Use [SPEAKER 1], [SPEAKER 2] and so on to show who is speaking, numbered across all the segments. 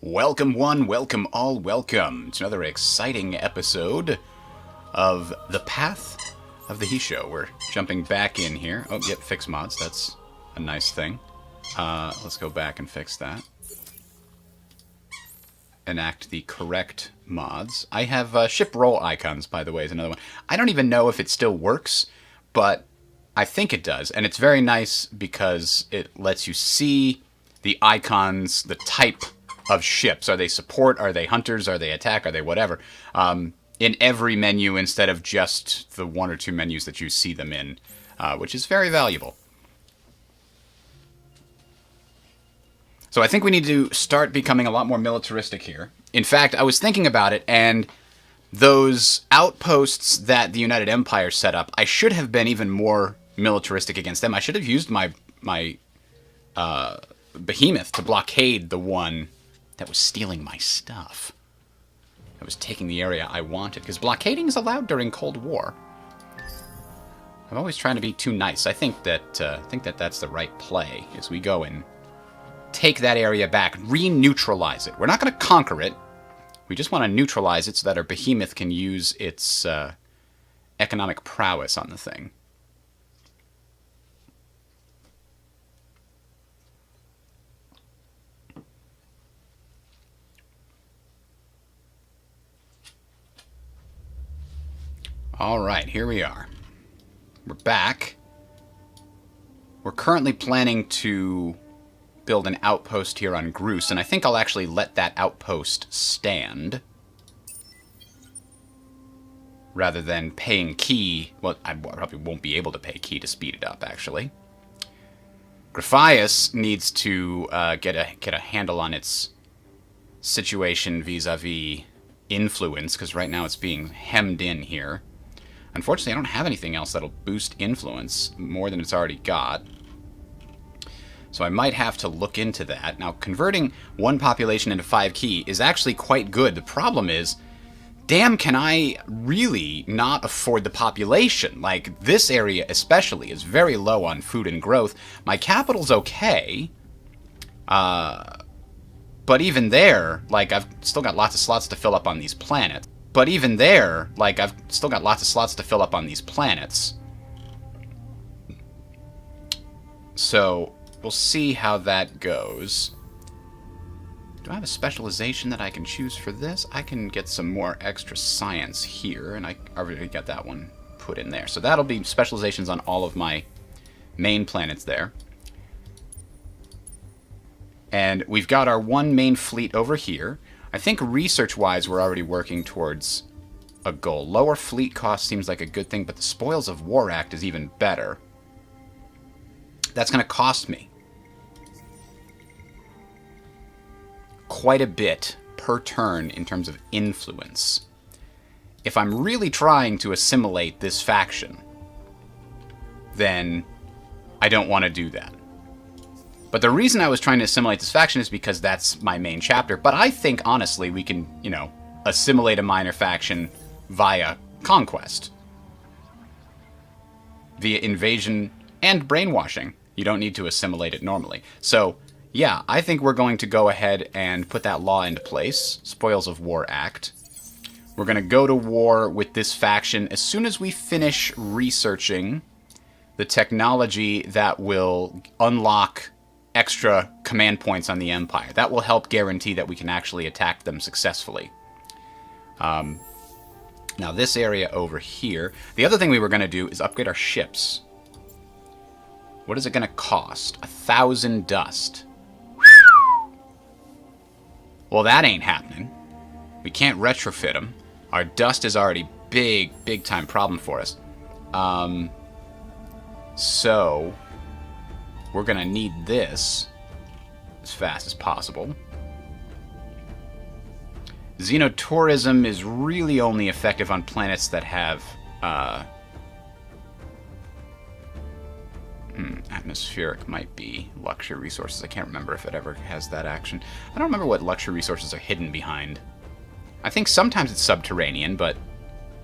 [SPEAKER 1] Welcome one, welcome all, welcome to another exciting episode of The Path of the Hissho. We're jumping back in here. Oh, yep, fix mods. That's a nice thing. Let's go back and fix that. Enact the correct mods. I have ship roll icons, by the way, is another one. I don't even know if it still works, but I think it does. And it's very nice because it lets you see the icons, the type of ships. Are they support? Are they hunters? Are they attack? Are they whatever? In every menu instead of just the one or two menus that you see them in, which is very valuable. So I think we need to start becoming a lot more militaristic here. In fact, I was thinking about it, and those outposts that the United Empire set up, I should have been even more militaristic against them. I should have used my behemoth to blockade the one that was stealing my stuff. That was taking the area I wanted, because blockading is allowed during Cold War. I'm always trying to be too nice. I think that that's the right play, is we go and take that area back, re-neutralize it. We're not going to conquer it. We just want to neutralize it so that our behemoth can use its economic prowess on the thing. Alright, here we are. We're back. We're currently planning to build an outpost here on Groose, and I think I'll actually let that outpost stand. Rather than paying Key. Well, I probably won't be able to pay Key to speed it up, actually. Graphias needs to get a handle on its situation vis-a-vis influence, because right now it's being hemmed in here. Unfortunately, I don't have anything else that'll boost influence more than it's already got. So I might have to look into that. Now, converting one population into 5 Key is actually quite good. The problem is, damn, can I really not afford the population? Like, this area especially is very low on food and growth. My capital's okay. But even there, like, I've still got lots of slots to fill up on these planets. So we'll see how that goes. Do I have a specialization that I can choose for this? I can get some more extra science here, and I already got that one put in there. So that'll be specializations on all of my main planets there. And we've got our one main fleet over here. I think research-wise we're already working towards a goal. Lower fleet cost seems like a good thing, but the Spoils of War Act is even better. That's going to cost me quite a bit per turn in terms of influence. If I'm really trying to assimilate this faction, then I don't want to do that. But the reason I was trying to assimilate this faction is because that's my main chapter. But I think, honestly, we can, assimilate a minor faction via conquest. Via invasion and brainwashing. You don't need to assimilate it normally. So, yeah, I think we're going to go ahead and put that law into place. Spoils of War Act. We're going to go to war with this faction as soon as we finish researching the technology that will unlock extra command points on the Empire. That will help guarantee that we can actually attack them successfully. Now this area over here, the other thing we were going to do is upgrade our ships. What is it going to cost? 1,000 dust. Well, that ain't happening. We can't retrofit them. Our dust is already big time problem for us. So we're going to need this as fast as possible. Xenotourism is really only effective on planets that have atmospheric might be luxury resources. I can't remember if it ever has that action. I don't remember what luxury resources are hidden behind. I think sometimes it's subterranean, but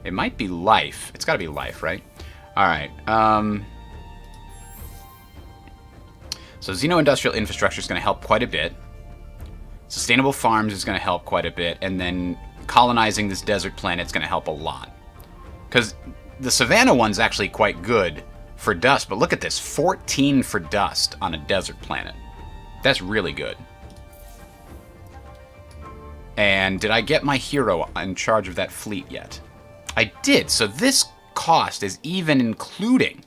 [SPEAKER 1] it might be life. It's got to be life, right? All right. So xeno-industrial infrastructure is going to help quite a bit. Sustainable farms is going to help quite a bit, and then colonizing this desert planet is going to help a lot. Because the Savannah one's actually quite good for dust, but look at this, 14 for dust on a desert planet. That's really good. And did I get my hero in charge of that fleet yet? I did, so this cost is even including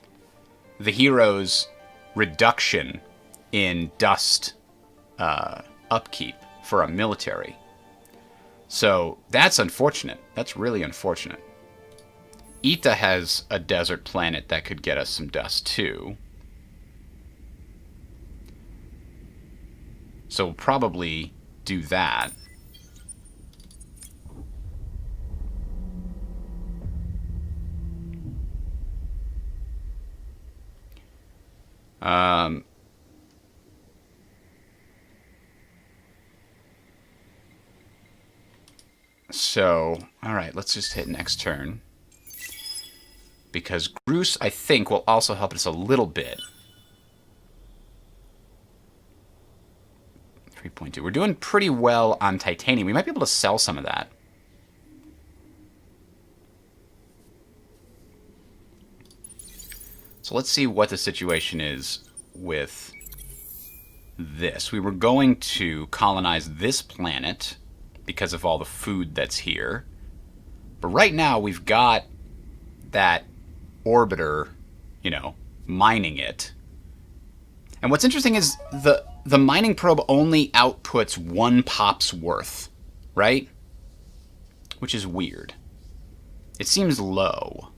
[SPEAKER 1] the hero's reduction in dust upkeep for a military. So that's unfortunate. That's really unfortunate. Ita has a desert planet that could get us some dust too. So we'll probably do that. So, alright, let's just hit next turn. Because Groose, I think, will also help us a little bit. 3.2. We're doing pretty well on titanium. We might be able to sell some of that. So let's see what the situation is with this. We were going to colonize this planet because of all the food that's here. But right now we've got that orbiter, you know, mining it. And what's interesting is the mining probe only outputs 1 pop's worth, right? Which is weird. It seems low.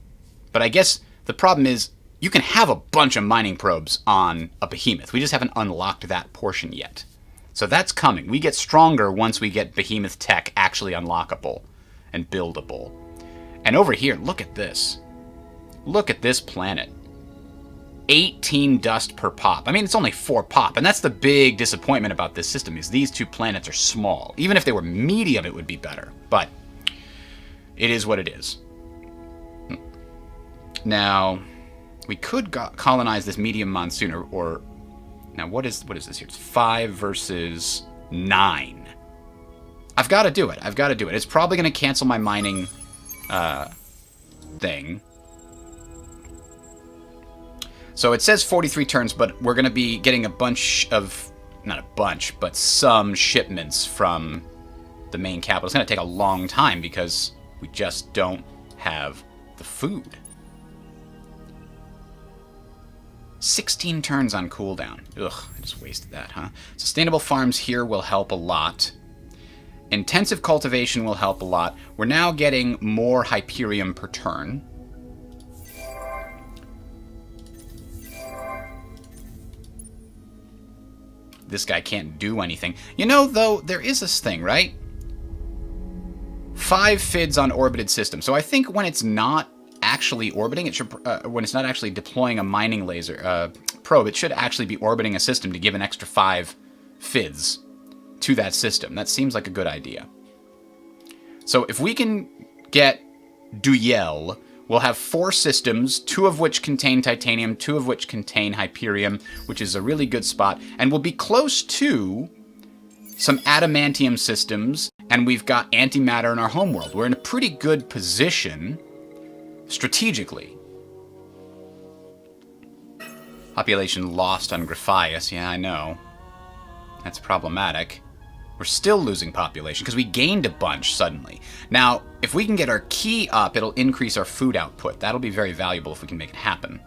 [SPEAKER 1] But I guess the problem is you can have a bunch of mining probes on a behemoth. We just haven't unlocked that portion yet. So that's coming. We get stronger once we get behemoth tech actually unlockable and buildable. And over here, look at this. Look at this planet. 18 dust per pop. I mean, it's only 4 pop, and that's the big disappointment about this system, is these 2 planets are small. Even if they were medium, it would be better. But it is what it is. Now, we could colonize this medium monsoon, or now what is this here? It's 5 versus 9. I've got to do it. I've got to do it. It's probably going to cancel my mining thing. So it says 43 turns, but we're going to be getting a bunch of, not a bunch, but some shipments from the main capital. It's going to take a long time because we just don't have the food. 16 turns on cooldown. Ugh, I just wasted that, huh? Sustainable farms here will help a lot. Intensive cultivation will help a lot. We're now getting more Hyperium per turn. This guy can't do anything. You know, though, there is this thing, right? 5 FIDs on orbited system. So I think when it's not actually orbiting, it should, when it's not actually deploying a mining laser probe, it should actually be orbiting a system to give an extra 5 FIDs to that system. That seems like a good idea. So if we can get Duyel, we'll have 4 systems, 2 of which contain titanium, 2 of which contain Hyperium, which is a really good spot, and we'll be close to some adamantium systems, and we've got antimatter in our homeworld. We're in a pretty good position strategically. Population lost on Graphias. Yeah, I know. That's problematic. We're still losing population because we gained a bunch suddenly. Now, if we can get our key up, it'll increase our food output. That'll be very valuable if we can make it happen.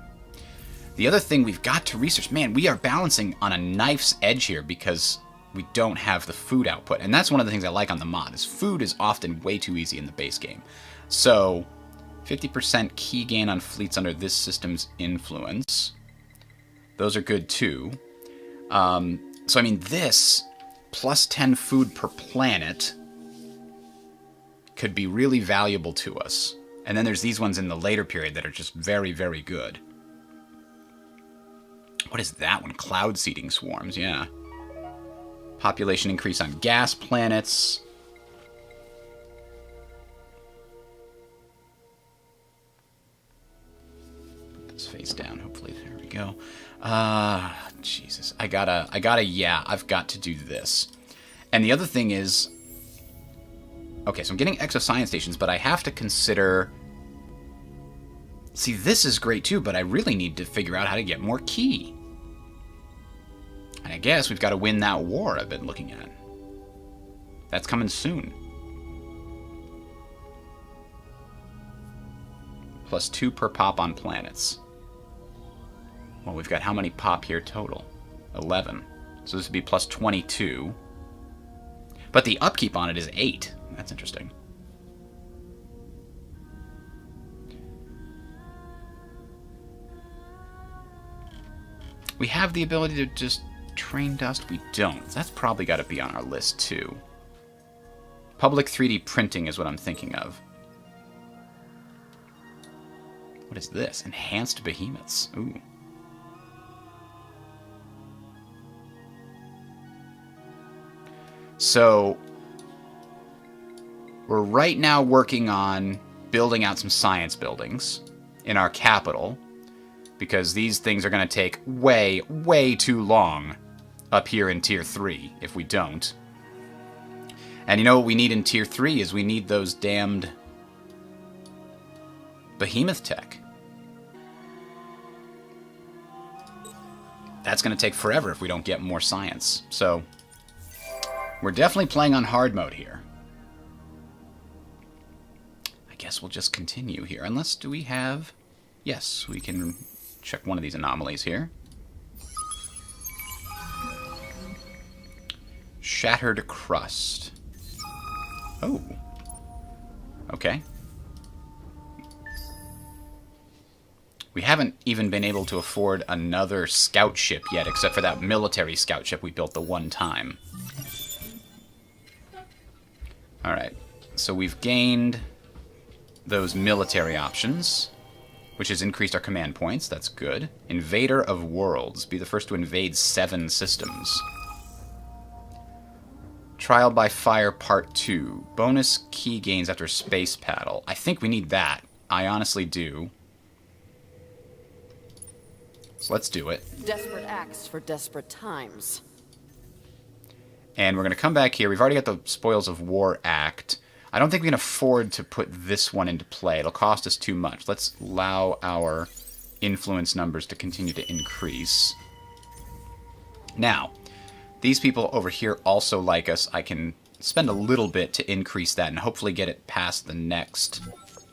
[SPEAKER 1] The other thing we've got to research, man, we are balancing on a knife's edge here because we don't have the food output. And that's one of the things I like on the mod, is food is often way too easy in the base game. So 50% key gain on fleets under this system's influence. Those are good too. So I mean, this plus 10 food per planet could be really valuable to us. And then there's these ones in the later period that are just very, very good. What is that one? Cloud seeding swarms, yeah. Population increase on gas planets. Put this face down, hopefully. There we go. Jesus. I've got to do this. And the other thing is... Okay, so I'm getting exoscience stations, but I have to consider... See, this is great too, but I really need to figure out how to get more key. And I guess we've got to win that war I've been looking at. That's coming soon. +2 per pop on planets. Well, we've got how many pop here total? 11. So this would be +22. But the upkeep on it is 8. That's interesting. We have the ability to just train dust. We don't. That's probably got to be on our list too. Public 3D printing is what I'm thinking of. What is this? Enhanced behemoths. Ooh. So, we're right now working on building out some science buildings in our capital, because these things are going to take way, way too long up here in Tier 3 if we don't. And you know what we need in Tier 3 is we need those damned behemoth tech. That's going to take forever if we don't get more science. So, we're definitely playing on hard mode here. I guess we'll just continue here. Unless, do we have... Yes, we can check one of these anomalies here. Shattered crust. Oh. Okay. We haven't even been able to afford another scout ship yet, except for that military scout ship we built the one time. Alright, so we've gained those military options, which has increased our command points. That's good. Invader of Worlds. Be the first to invade 7 systems. Trial by Fire Part 2. Bonus key gains after space paddle. I think we need that. I honestly do. So let's do it.
[SPEAKER 2] Desperate acts for desperate times.
[SPEAKER 1] And we're going to come back here. We've already got the Spoils of War Act. I don't think we can afford to put this one into play. It'll cost us too much. Let's allow our influence numbers to continue to increase. Now, these people over here also like us. I can spend a little bit to increase that and hopefully get it past the next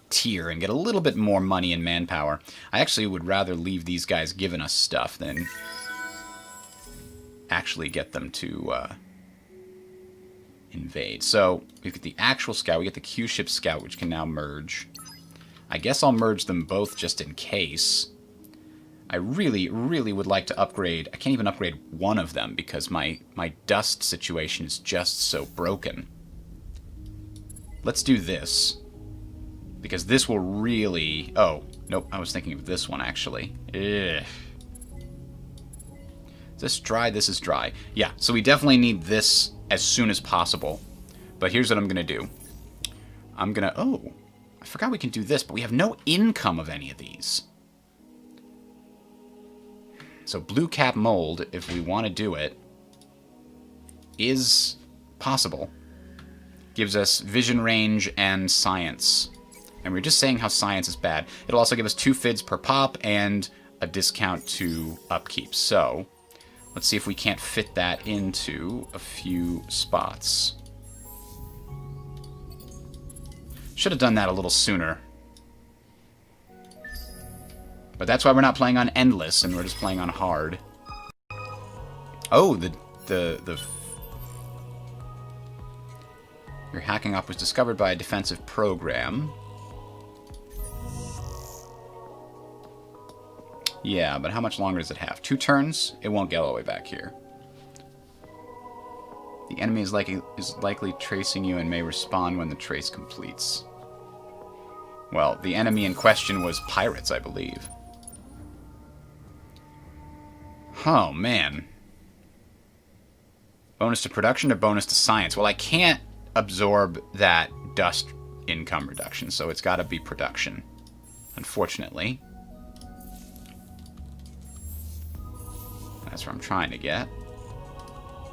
[SPEAKER 1] tier and get a little bit more money and manpower. I actually would rather leave these guys giving us stuff than actually get them to invade. So we get the actual scout, we get the Q-ship scout, which can now merge. I guess I'll merge them both just in case. I really, really would like to upgrade. I can't even upgrade one of them because my dust situation is just so broken. Let's do this. Because this will really... Oh, nope, I was thinking of this one, actually. Ugh. Is this dry? This is dry. Yeah, so we definitely need this as soon as possible. But here's what I'm going to do. I'm going to... Oh, I forgot we can do this, but we have no income of any of these. So blue cap mold, if we want to do it, is possible. Gives us vision range and science. And we're just saying how science is bad. It'll also give us 2 FIDs per pop and a discount to upkeep. So, let's see if we can't fit that into a few spots. Should have done that a little sooner. But that's why we're not playing on Endless, and we're just playing on Hard. Oh, your hacking op was discovered by a defensive program. Yeah, but how much longer does it have? 2 turns? It won't get all the way back here. The enemy is likely tracing you and may respawn when the trace completes. Well, the enemy in question was pirates, I believe. Oh, man. Bonus to production or bonus to science? Well, I can't absorb that dust income reduction, so it's got to be production. Unfortunately. That's what I'm trying to get.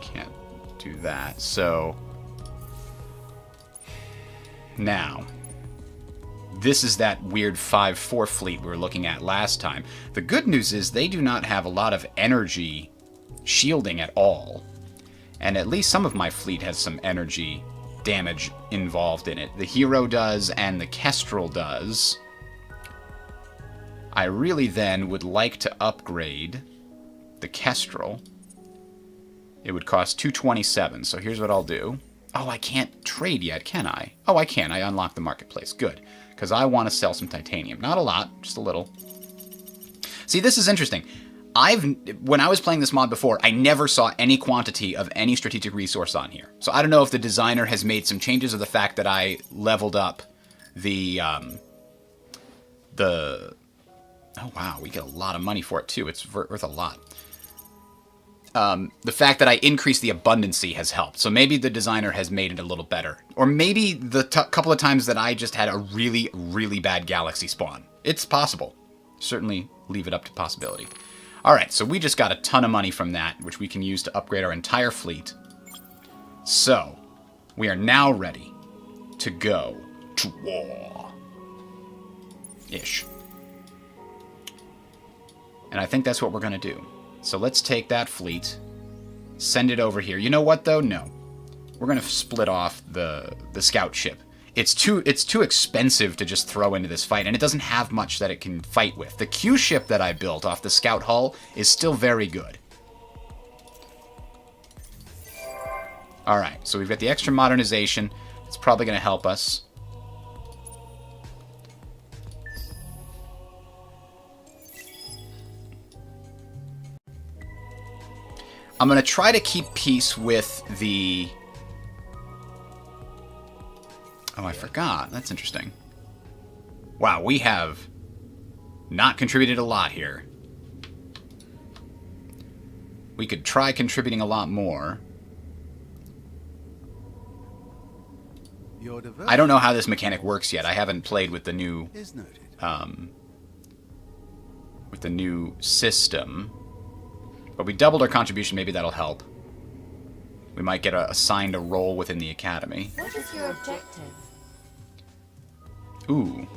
[SPEAKER 1] Can't do that. So, now, this is that weird 5-4 fleet we were looking at last time. The good news is they do not have a lot of energy shielding at all. And at least some of my fleet has some energy damage involved in it. The Hero does, and the Kestrel does. I really then would like to upgrade the Kestrel. It would cost 227, so here's what I'll do. Oh, I can't trade yet, can I? Oh, I can. I unlocked the marketplace. Good. Because I want to sell some titanium. Not a lot, just a little. See, this is interesting. When I was playing this mod before, I never saw any quantity of any strategic resource on here. So I don't know if the designer has made some changes, or the fact that I leveled up the oh wow, we get a lot of money for it too. It's worth a lot. The fact that I increased the abundancy has helped. So maybe the designer has made it a little better. Or maybe the couple of times that I just had a really, really bad galaxy spawn. It's possible. Certainly leave it up to possibility. Alright, so we just got a ton of money from that, which we can use to upgrade our entire fleet. So, we are now ready to go to war. Ish. And I think that's what we're going to do. So let's take that fleet, send it over here. You know what, though? No. We're going to split off the scout ship. It's too expensive to just throw into this fight, and it doesn't have much that it can fight with. The Q ship that I built off the scout hull is still very good. Alright, so we've got the extra modernization. It's probably going to help us. I'm going to try to keep peace with the... Oh, I forgot. That's interesting. Wow, we have not contributed a lot here. We could try contributing a lot more. I don't know how this mechanic works yet. I haven't played with the new system. But we doubled our contribution. Maybe that'll help. We might get assigned a role within the academy.
[SPEAKER 3] What is your objective?
[SPEAKER 1] Ooh.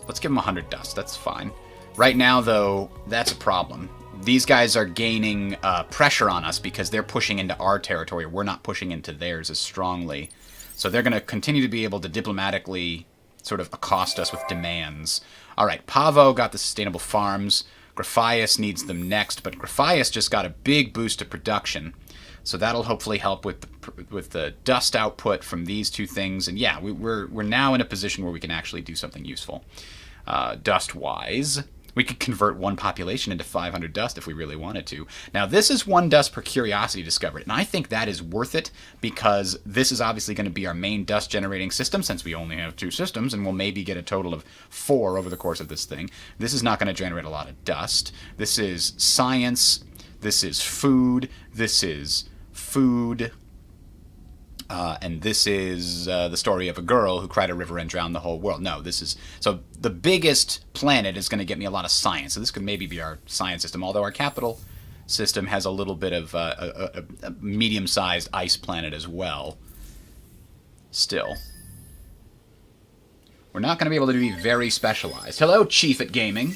[SPEAKER 1] Let's give them 100 dust. That's fine. Right now, though, that's a problem. These guys are gaining pressure on us because they're pushing into our territory. We're not pushing into theirs as strongly. So they're going to continue to be able to diplomatically sort of accost us with demands. All right, Pavo got the sustainable farms. Graphias needs them next, but Graphias just got a big boost of production. So that'll hopefully help with the dust output from these two things. And yeah, we're now in a position where we can actually do something useful. Dust-wise, we could convert one population into 500 dust if we really wanted to. Now, this is 1 dust per curiosity discovered, and I think that is worth it because this is obviously going to be our main dust-generating system since we only have 2 systems, and we'll maybe get a total of 4 over the course of this thing. This is not going to generate a lot of dust. This is science. This is food. This is food. And this is the story of a girl who cried a river and drowned the whole world. No, this is... So the biggest planet is going to get me a lot of science. So this could maybe be our science system, although our capital system has a little bit of a medium-sized ice planet as well. Still. We're not going to be able to be very specialized. Hello, Chief at Gaming.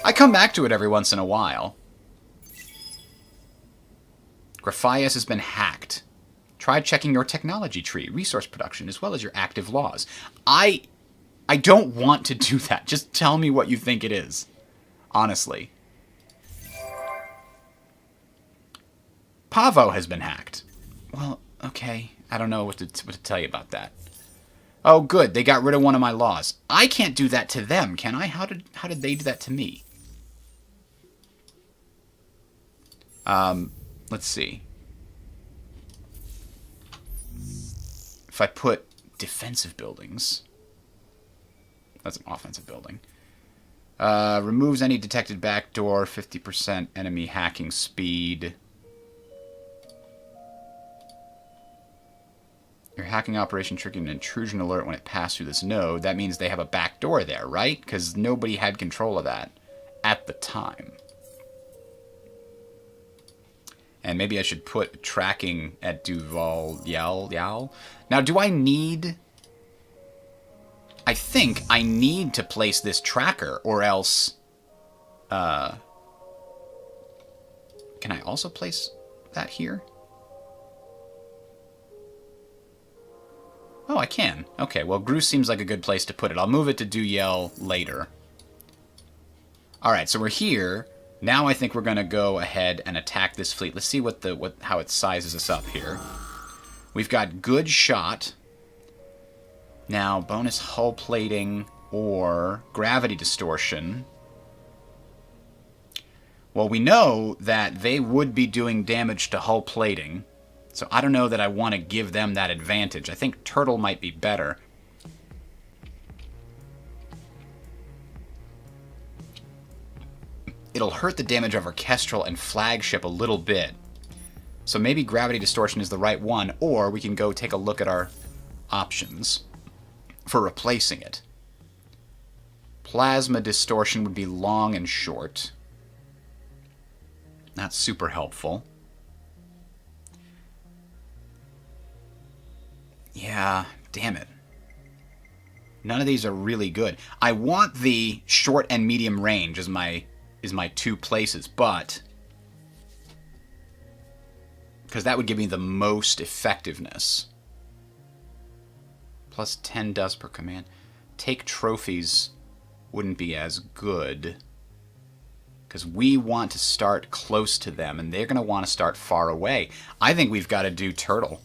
[SPEAKER 1] I come back to it every once in a while. Graphias has been hacked. Try checking your technology tree, resource production, as well as your active laws. I don't want to do that. Just tell me what you think it is. Honestly. Pavo has been hacked. Well, okay. I don't know what to tell you about that. Oh, good. They got rid of one of my laws. I can't do that to them, can I? How did they do that to me? Let's see. If I put defensive buildings... That's an offensive building. Removes any detected backdoor, 50% enemy hacking speed. Your hacking operation triggered an intrusion alert when it passed through this node. That means they have a backdoor there, right? Because nobody had control of that at the time. And maybe I should put tracking at Duval Yal. Now, do I need... I think I need to place this tracker, or else... Can I also place that here? Oh, I can. Okay, well, Groose seems like a good place to put it. I'll move it to Duyel later. Alright, so we're here. Now I think we're going to go ahead and attack this fleet. Let's see how it sizes us up here. We've got good shot. Now, bonus hull plating or gravity distortion. Well, we know that they would be doing damage to hull plating. So I don't know that I want to give them that advantage. I think Turtle might be better. It'll hurt the damage of our Kestrel and Flagship a little bit. So maybe Gravity Distortion is the right one, or we can go take a look at our options for replacing it. Plasma Distortion would be long and short. Not super helpful. Yeah, damn it. None of these are really good. I want the short and medium range as my two places, but because that would give me the most effectiveness. Plus 10 dust per command. Take trophies wouldn't be as good because we want to start close to them and they're going to want to start far away. I think we've got to do Turtle.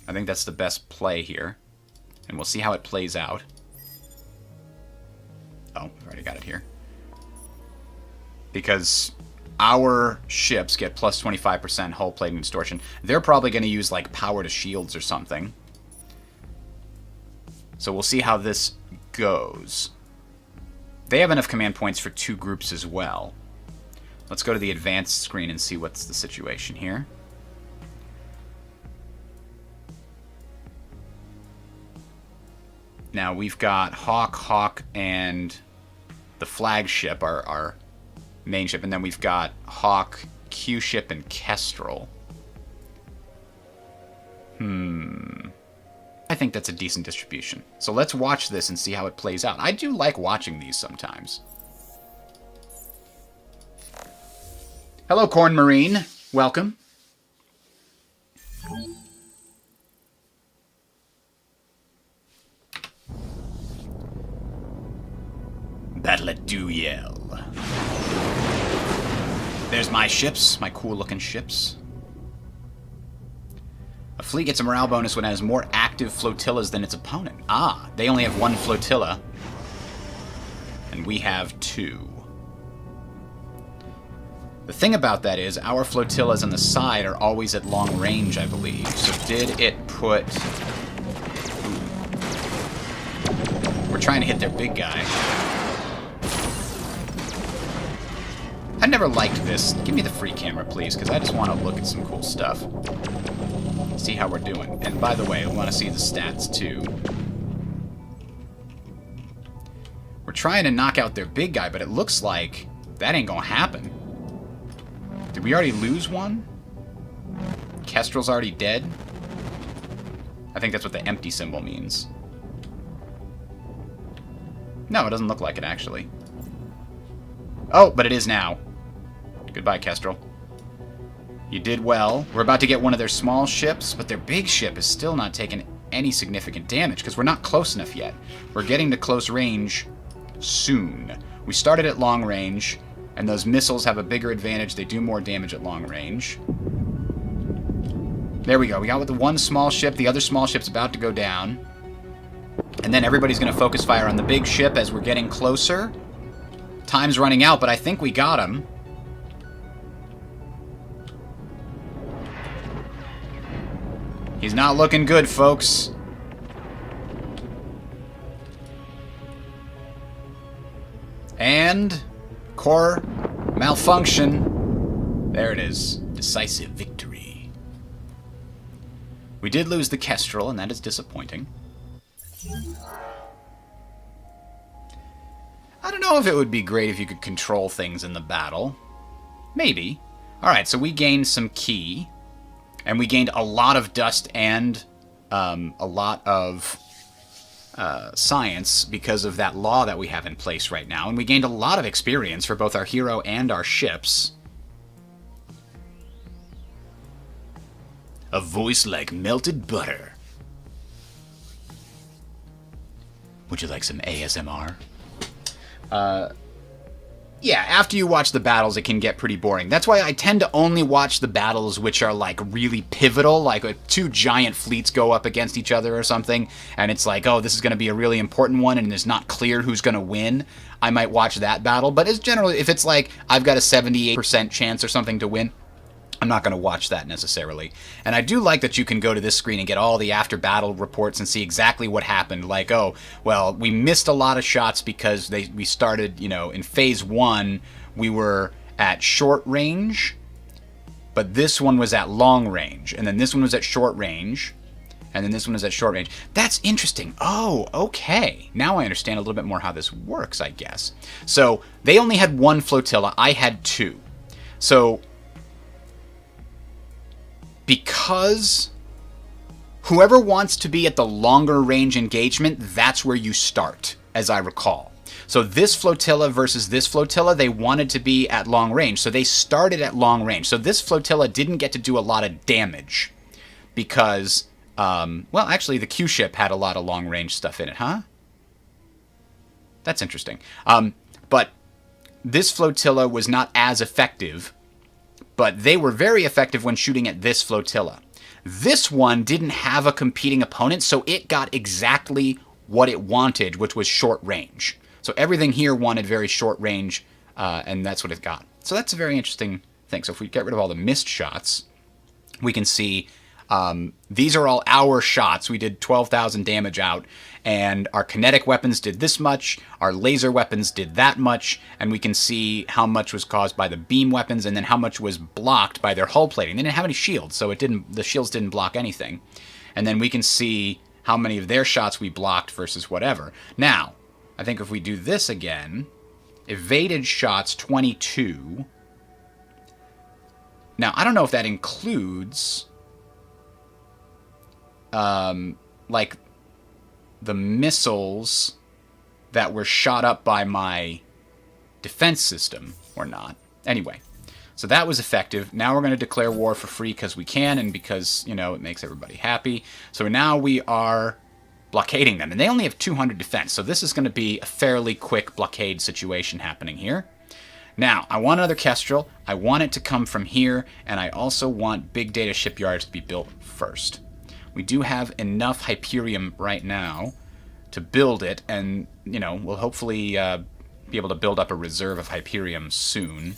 [SPEAKER 1] I think that's the best play here. And we'll see how it plays out. Oh, I've already got it here. Because our ships get plus 25% hull plating distortion. They're probably going to use, like, power to shields or something. So we'll see how this goes. They have enough command points for 2 groups as well. Let's go to the advanced screen and see what's the situation here. Now, we've got Hawk, and the Flagship, our main ship, and then we've got Hawk, Q-ship, and Kestrel. I think that's a decent distribution. So let's watch this and see how it plays out. I do like watching these sometimes. Hello, Corn Marine. Welcome. Battle at Duyel. There's my ships, my cool-looking ships. A fleet gets a morale bonus when it has more active flotillas than its opponent. Ah, they only have 1 flotilla. And we have 2. The thing about that is, our flotillas on the side are always at long range, I believe. So did it put... Ooh. We're trying to hit their big guy. I never liked this. Give me the free camera, please, because I just want to look at some cool stuff. See how we're doing. And by the way, I want to see the stats, too. We're trying to knock out their big guy, but it looks like that ain't gonna happen. Did we already lose one? Kestrel's already dead? I think that's what the empty symbol means. No, it doesn't look like it, actually. Oh, but it is now. Goodbye, Kestrel. You did well. We're about to get one of their small ships, but their big ship is still not taking any significant damage because we're not close enough yet. We're getting to close range soon. We started at long range, and those missiles have a bigger advantage. They do more damage at long range. There we go. We got with the one small ship. The other small ship's about to go down. And then everybody's going to focus fire on the big ship as we're getting closer. Time's running out, but I think we got him. He's not looking good, folks. And core malfunction. There it is. Decisive victory. We did lose the Kestrel, and that is disappointing. I don't know if it would be great if you could control things in the battle. Maybe. Alright, so we gained some ki. And we gained a lot of dust and a lot of science because of that law that we have in place right now. And we gained a lot of experience for both our hero and our ships. A voice like melted butter. Would you like some ASMR? Yeah, after you watch the battles, it can get pretty boring. That's why I tend to only watch the battles which are, like, really pivotal. Like, two giant fleets go up against each other or something, and it's like, oh, this is going to be a really important one, and it's not clear who's going to win. I might watch that battle, but it's generally, if it's like, I've got a 78% chance or something to win, I'm not going to watch that necessarily. And I do like that you can go to this screen and get all the after-battle reports and see exactly what happened. Like, oh, well, we missed a lot of shots because we started, you know, in Phase 1, we were at short range, but this one was at long range. And then this one was at short range, and then this one was at short range. That's interesting. Oh, okay. Now I understand a little bit more how this works, I guess. So they only had one flotilla. I had two. So because whoever wants to be at the longer range engagement, that's where you start, as I recall. So this flotilla versus this flotilla, they wanted to be at long range, so they started at long range. So this flotilla didn't get to do a lot of damage because, well, actually the Q ship had a lot of long range stuff in it, huh? That's interesting. But this flotilla was not as effective, but they were very effective when shooting at this flotilla. This one didn't have a competing opponent, so it got exactly what it wanted, which was short range. So everything here wanted very short range, and that's what it got. So that's a very interesting thing. So if we get rid of all the missed shots, we can see these are all our shots. We did 12,000 damage out, and our kinetic weapons did this much, our laser weapons did that much, and we can see how much was caused by the beam weapons and then how much was blocked by their hull plating. They didn't have any shields, so the shields didn't block anything. And then we can see how many of their shots we blocked versus whatever. Now, I think if we do this again, evaded shots 22. Now, I don't know if that includes like the missiles that were shot up by my defense system or not. Anyway, so that was effective. Now we're going to declare war for free because we can and because, you know, it makes everybody happy. So now we are blockading them, and they only have 200 defense, so this is going to be a fairly quick blockade situation happening here. Now, I want another Kestrel. I want it to come from here, and I also want big data shipyards to be built first. We do have enough Hyperium right now to build it, and, you know, we'll hopefully be able to build up a reserve of Hyperium soon.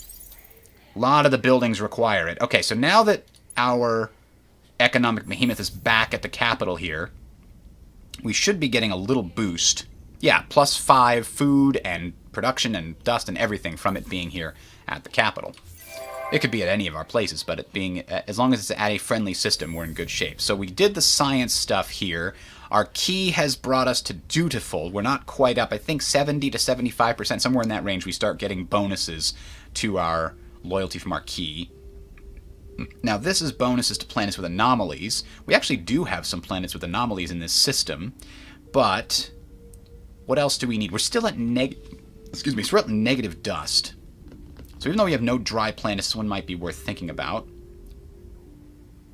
[SPEAKER 1] A lot of the buildings require it. Okay, so now that our economic behemoth is back at the capital here, we should be getting a little boost. Yeah, +5 food and production and dust and everything from it being here at the capital. It could be at any of our places, but it being, as long as it's at a friendly system, we're in good shape. So we did the science stuff here. Our key has brought us to dutiful. We're not quite up. I think 70 to 75%, somewhere in that range, we start getting bonuses to our loyalty from our key. Now, this is bonuses to planets with anomalies. We actually do have some planets with anomalies in this system, but what else do we need? We're still at negative dust. So even though we have no dry planets, this one might be worth thinking about.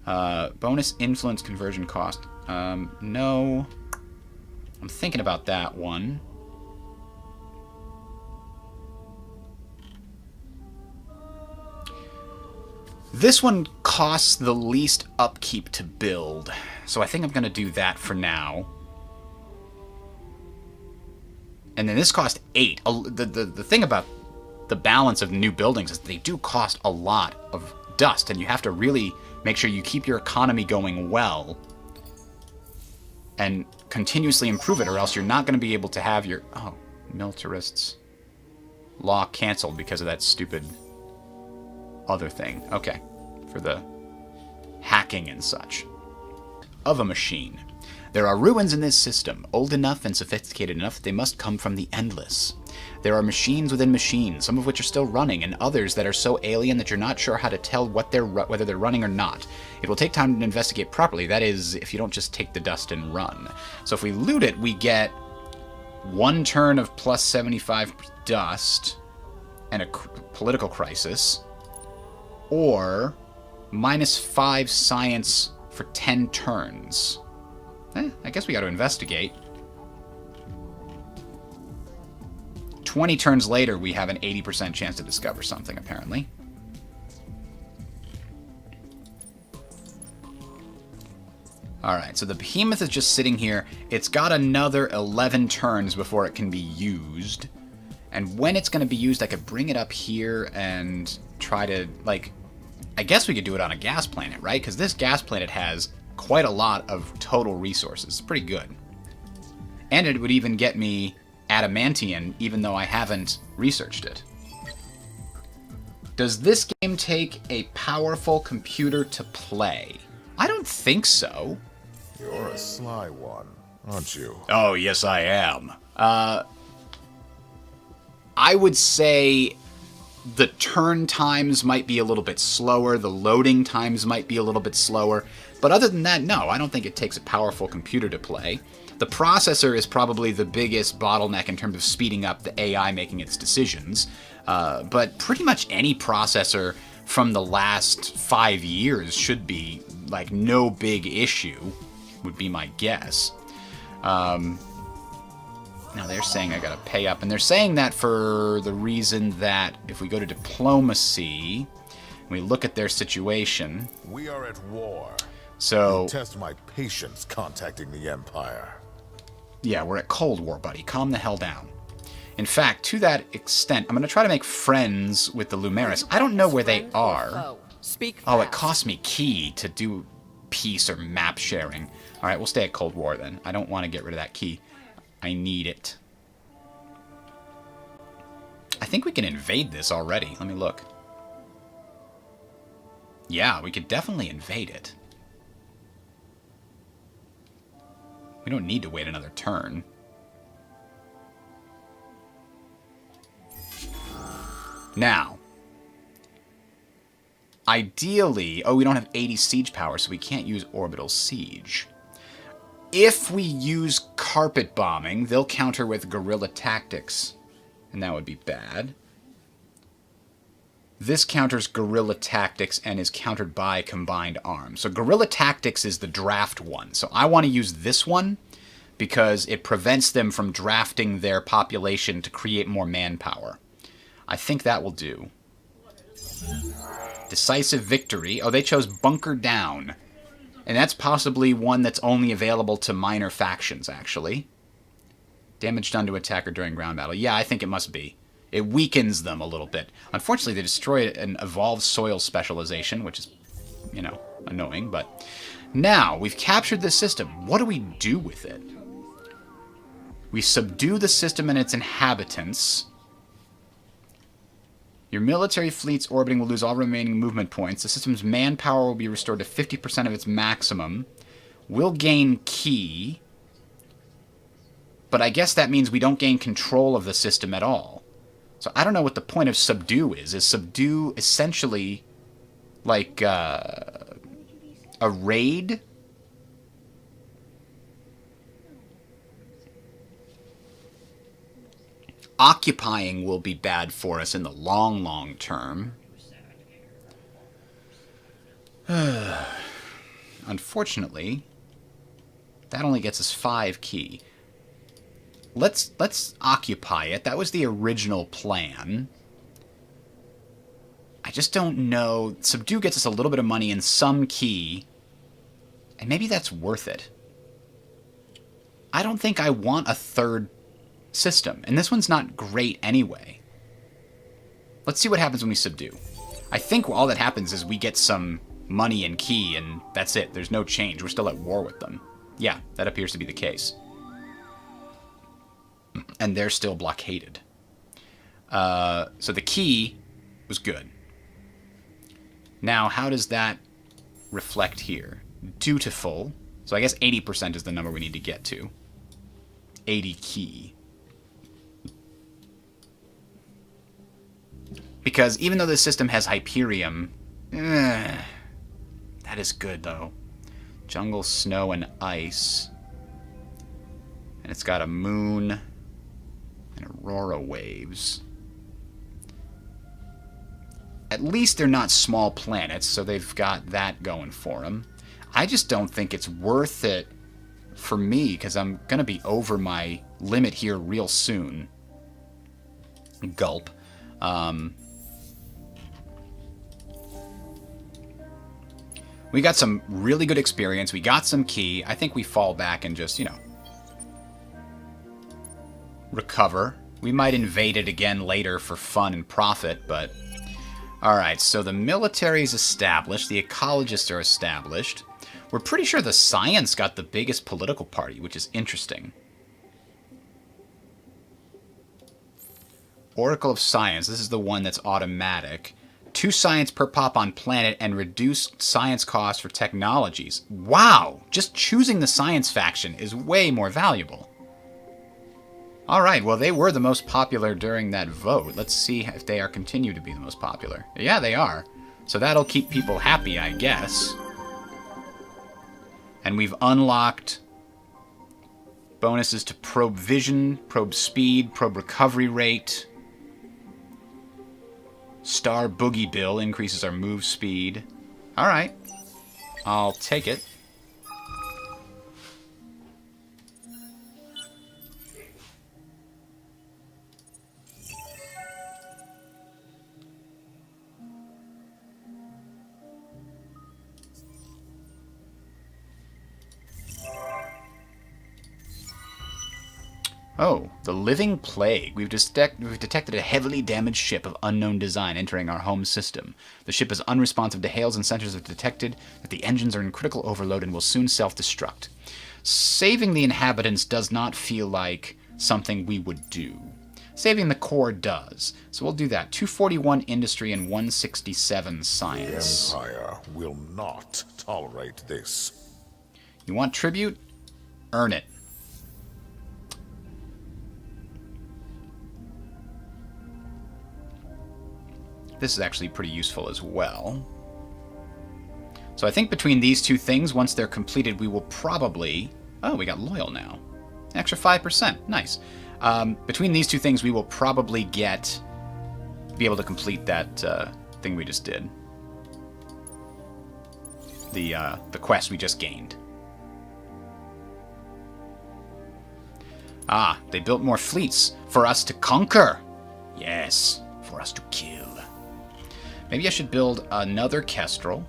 [SPEAKER 1] Bonus influence conversion cost. No. I'm thinking about that one. This one costs the least upkeep to build, so I think I'm going to do that for now. And then this cost 8. The thing about the balance of new buildings is they do cost a lot of dust, and you have to really make sure you keep your economy going well and continuously improve it, or else you're not going to be able to have your... Oh, militarists. Law canceled because of that stupid other thing. Okay, for the hacking and such of a machine. There are ruins in this system, old enough and sophisticated enough that they must come from the endless. There are machines within machines, some of which are still running, and others that are so alien that you're not sure how to tell whether they're running or not. It will take time to investigate properly, that is, if you don't just take the dust and run. So if we loot it, we get 1 turn of plus 75 dust and a political crisis, or minus 5 science for 10 turns. I guess we got to investigate. 20 turns later, we have an 80% chance to discover something, apparently. Alright, so the behemoth is just sitting here. It's got another 11 turns before it can be used. And when it's going to be used, I could bring it up here and try to, like... I guess we could do it on a gas planet, right? Because this gas planet has quite a lot of total resources. It's pretty good. And it would even get me adamantium, even though I haven't researched it. Does this game take a powerful computer to play? I don't think so.
[SPEAKER 3] You're a sly one, aren't you?
[SPEAKER 1] Oh, yes, I am. I would say the turn times might be a little bit slower, the loading times might be a little bit slower, but other than that, no, I don't think it takes a powerful computer to play. The processor is probably the biggest bottleneck in terms of speeding up the AI making its decisions, but pretty much any processor from the last 5 years should be, like, no big issue, would be my guess. Now they're saying I gotta pay up, and they're saying that for the reason that if we go to diplomacy, and we look at their situation...
[SPEAKER 3] We are at war.
[SPEAKER 1] So...
[SPEAKER 3] You test my patience contacting the Empire.
[SPEAKER 1] Yeah, we're at Cold War, buddy. Calm the hell down. In fact, to that extent, I'm gonna try to make friends with the Lumeris. I don't know where they are. Oh, it cost me key to do peace or map sharing. Alright, we'll stay at Cold War then. I don't want to get rid of that key. I need it. I think we can invade this already. Let me look. Yeah, we could definitely invade it. We don't need to wait another turn. Now, ideally... Oh, we don't have 80 siege power, so we can't use orbital siege. If we use carpet bombing, they'll counter with guerrilla tactics, and that would be bad. This counters guerrilla tactics and is countered by combined arms. So guerrilla tactics is the draft one. So I want to use this one because it prevents them from drafting their population to create more manpower. I think that will do. Decisive victory. Oh, they chose bunker down. And that's possibly one that's only available to minor factions, actually. Damage done to attacker during ground battle. Yeah, I think it must be. It weakens them a little bit. Unfortunately, they destroyed an evolved soil specialization, which is, you know, annoying. But now, we've captured the system. What do we do with it? We subdue the system and its inhabitants. Your military fleets orbiting will lose all remaining movement points. The system's manpower will be restored to 50% of its maximum. We'll gain key. But I guess that means we don't gain control of the system at all. So I don't know what the point of subdue is. Is subdue essentially like a raid? Occupying will be bad for us in the long, long term. Unfortunately, that only gets us 5 key. Let's occupy it. That was the original plan. I just don't know. Subdue gets us a little bit of money and some key, and maybe that's worth it. I don't think I want a third system, and this one's not great anyway. Let's see what happens when we subdue. I think all that happens is we get some money and key, and that's it. There's no change. We're still at war with them. Yeah, that appears to be the case. And they're still blockaded. So the key was good. Now, how does that reflect here? Dutiful. So I guess 80% is the number we need to get to. 80 key. Because even though this system has Hyperium, that is good, though. Jungle, snow, and ice. And it's got a moon and aurora waves. At least they're not small planets, so they've got that going for them. I just don't think it's worth it for me, because I'm going to be over my limit here real soon. Gulp. We got some really good experience. We got some key. I think we fall back and just, recover. We might invade it again later for fun and profit, but... Alright, so the military's established. The ecologists are established. We're pretty sure the science got the biggest political party, which is interesting. Oracle of Science. This is the one that's automatic. 2 science per pop on planet and reduced science costs for technologies. Wow! Just choosing the science faction is way more valuable. Alright, well they were the most popular during that vote. Let's see if they are continue to be the most popular. Yeah, they are. So that'll keep people happy, I guess. And we've unlocked bonuses to probe vision, probe speed, probe recovery rate. Star Boogie Bill increases our move speed. Alright. I'll take it. Oh, the Living Plague. We've detected a heavily damaged ship of unknown design entering our home system. The ship is unresponsive to hails and sensors have detected that the engines are in critical overload and will soon self-destruct. Saving the inhabitants does not feel like something we would do. Saving the core does. So we'll do that. 241 industry and 167 science.
[SPEAKER 3] The Empire will not tolerate this.
[SPEAKER 1] You want tribute? Earn it. This is actually pretty useful as well. So I think between these two things, once they're completed, we will probably... Oh, we got loyal now. An extra 5%. Nice. Between these two things, we will probably be able to complete that thing we just did. The quest we just gained. Ah, they built more fleets for us to conquer. Yes, for us to kill. Maybe I should build another Kestrel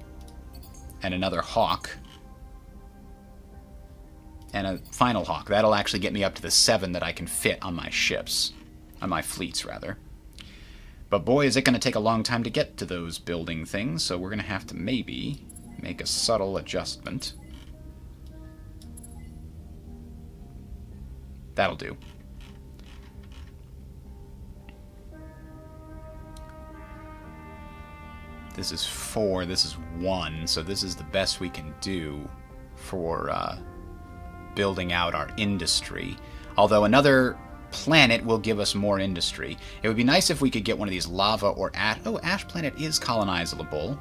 [SPEAKER 1] and another Hawk and a final Hawk. That'll actually get me up to the 7 that I can fit on my ships. On my fleets, rather. But boy, is it going to take a long time to get to those building things, so we're going to have to maybe make a subtle adjustment. That'll do. This is 4, this is 1, so this is the best we can do for building out our industry. Although another planet will give us more industry. It would be nice if we could get one of these lava or ash... Oh, ash planet is colonizable.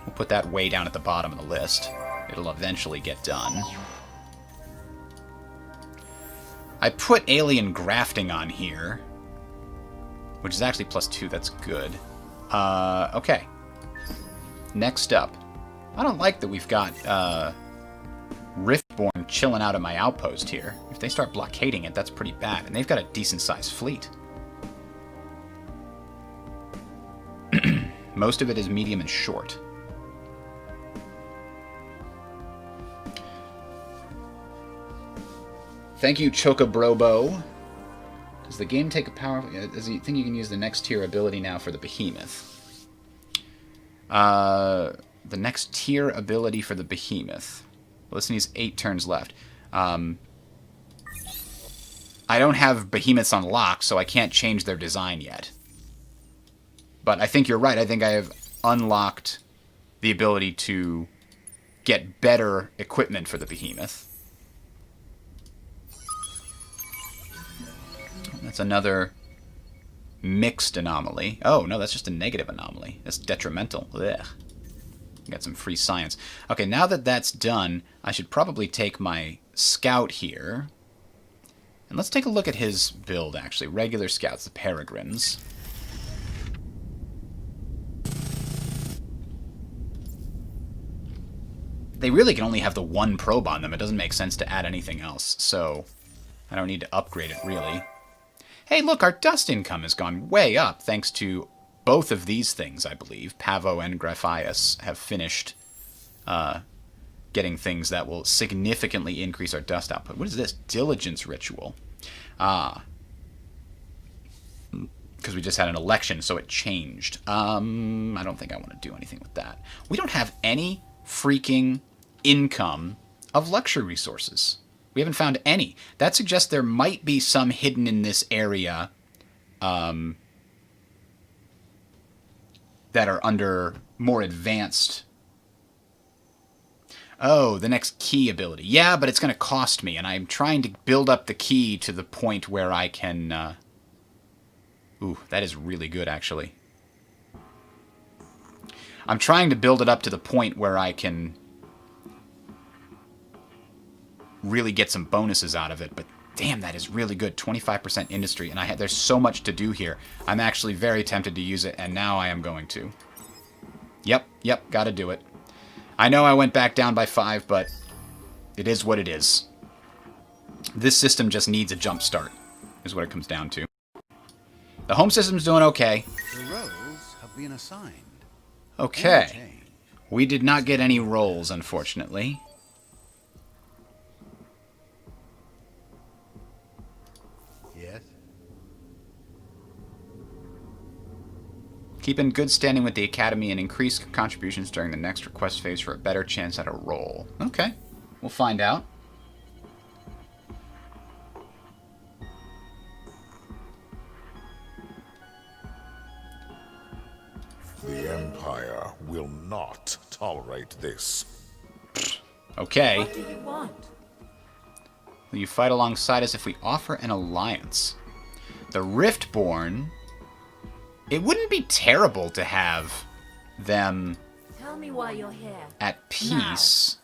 [SPEAKER 1] We'll put that way down at the bottom of the list. It'll eventually get done. I put alien grafting on here, which is actually +2, that's good. Okay. Next up. I don't like that we've got, Riftborn chilling out at my outpost here. If they start blockading it, that's pretty bad. And they've got a decent-sized fleet. Most of it is medium and short. Thank you, Chocobrobo. Does the game take a powerful... Does he think you can use the next tier ability now for the Behemoth? The next tier ability for the Behemoth. Well, this needs 8 turns left. I don't have Behemoths unlocked, so I can't change their design yet. But I think you're right. I think I have unlocked the ability to get better equipment for the behemoth. That's another mixed anomaly. Oh, no, that's just a negative anomaly. That's detrimental. Ugh. Got some free science. Okay, now that that's done, I should probably take my scout here. And let's take a look at his build, actually. Regular scouts, the peregrines. They really can only have the one probe on them. It doesn't make sense to add anything else, so I don't need to upgrade it, really. Hey, look, our dust income has gone way up thanks to both of these things, I believe. Pavo and Graphias have finished getting things that will significantly increase our dust output. What is this? Diligence ritual. Ah. Because we just had an election, so it changed. I don't think I want to do anything with that. We don't have any freaking income of luxury resources. We haven't found any. That suggests there might be some hidden in this area that are under more advanced... Oh, the next key ability. Yeah, but it's going to cost me, and I'm trying to build up the key to the point where I can... Ooh, that is really good, actually. I'm trying to build it up to the point where I can really get some bonuses out of it, but damn, that is really good. 25% industry, and there's so much to do here. I'm actually very tempted to use it, and now I am going to. Yep, gotta do it. I know I went back down by 5, but it is what it is. This system just needs a jump start, is what it comes down to. The home system's doing okay.
[SPEAKER 4] The roles have been assigned.
[SPEAKER 1] Okay. We did not get any rolls, unfortunately.
[SPEAKER 4] Yes.
[SPEAKER 1] Keep in good standing with the Academy and increase contributions during the next request phase for a better chance at a roll. Okay. We'll find out.
[SPEAKER 3] The Empire will not tolerate this.
[SPEAKER 1] Okay.
[SPEAKER 2] What do you want?
[SPEAKER 1] Will you fight alongside us if we offer an alliance? The Riftborn... It wouldn't be terrible to have them
[SPEAKER 2] Tell me why you're here.
[SPEAKER 1] at peace.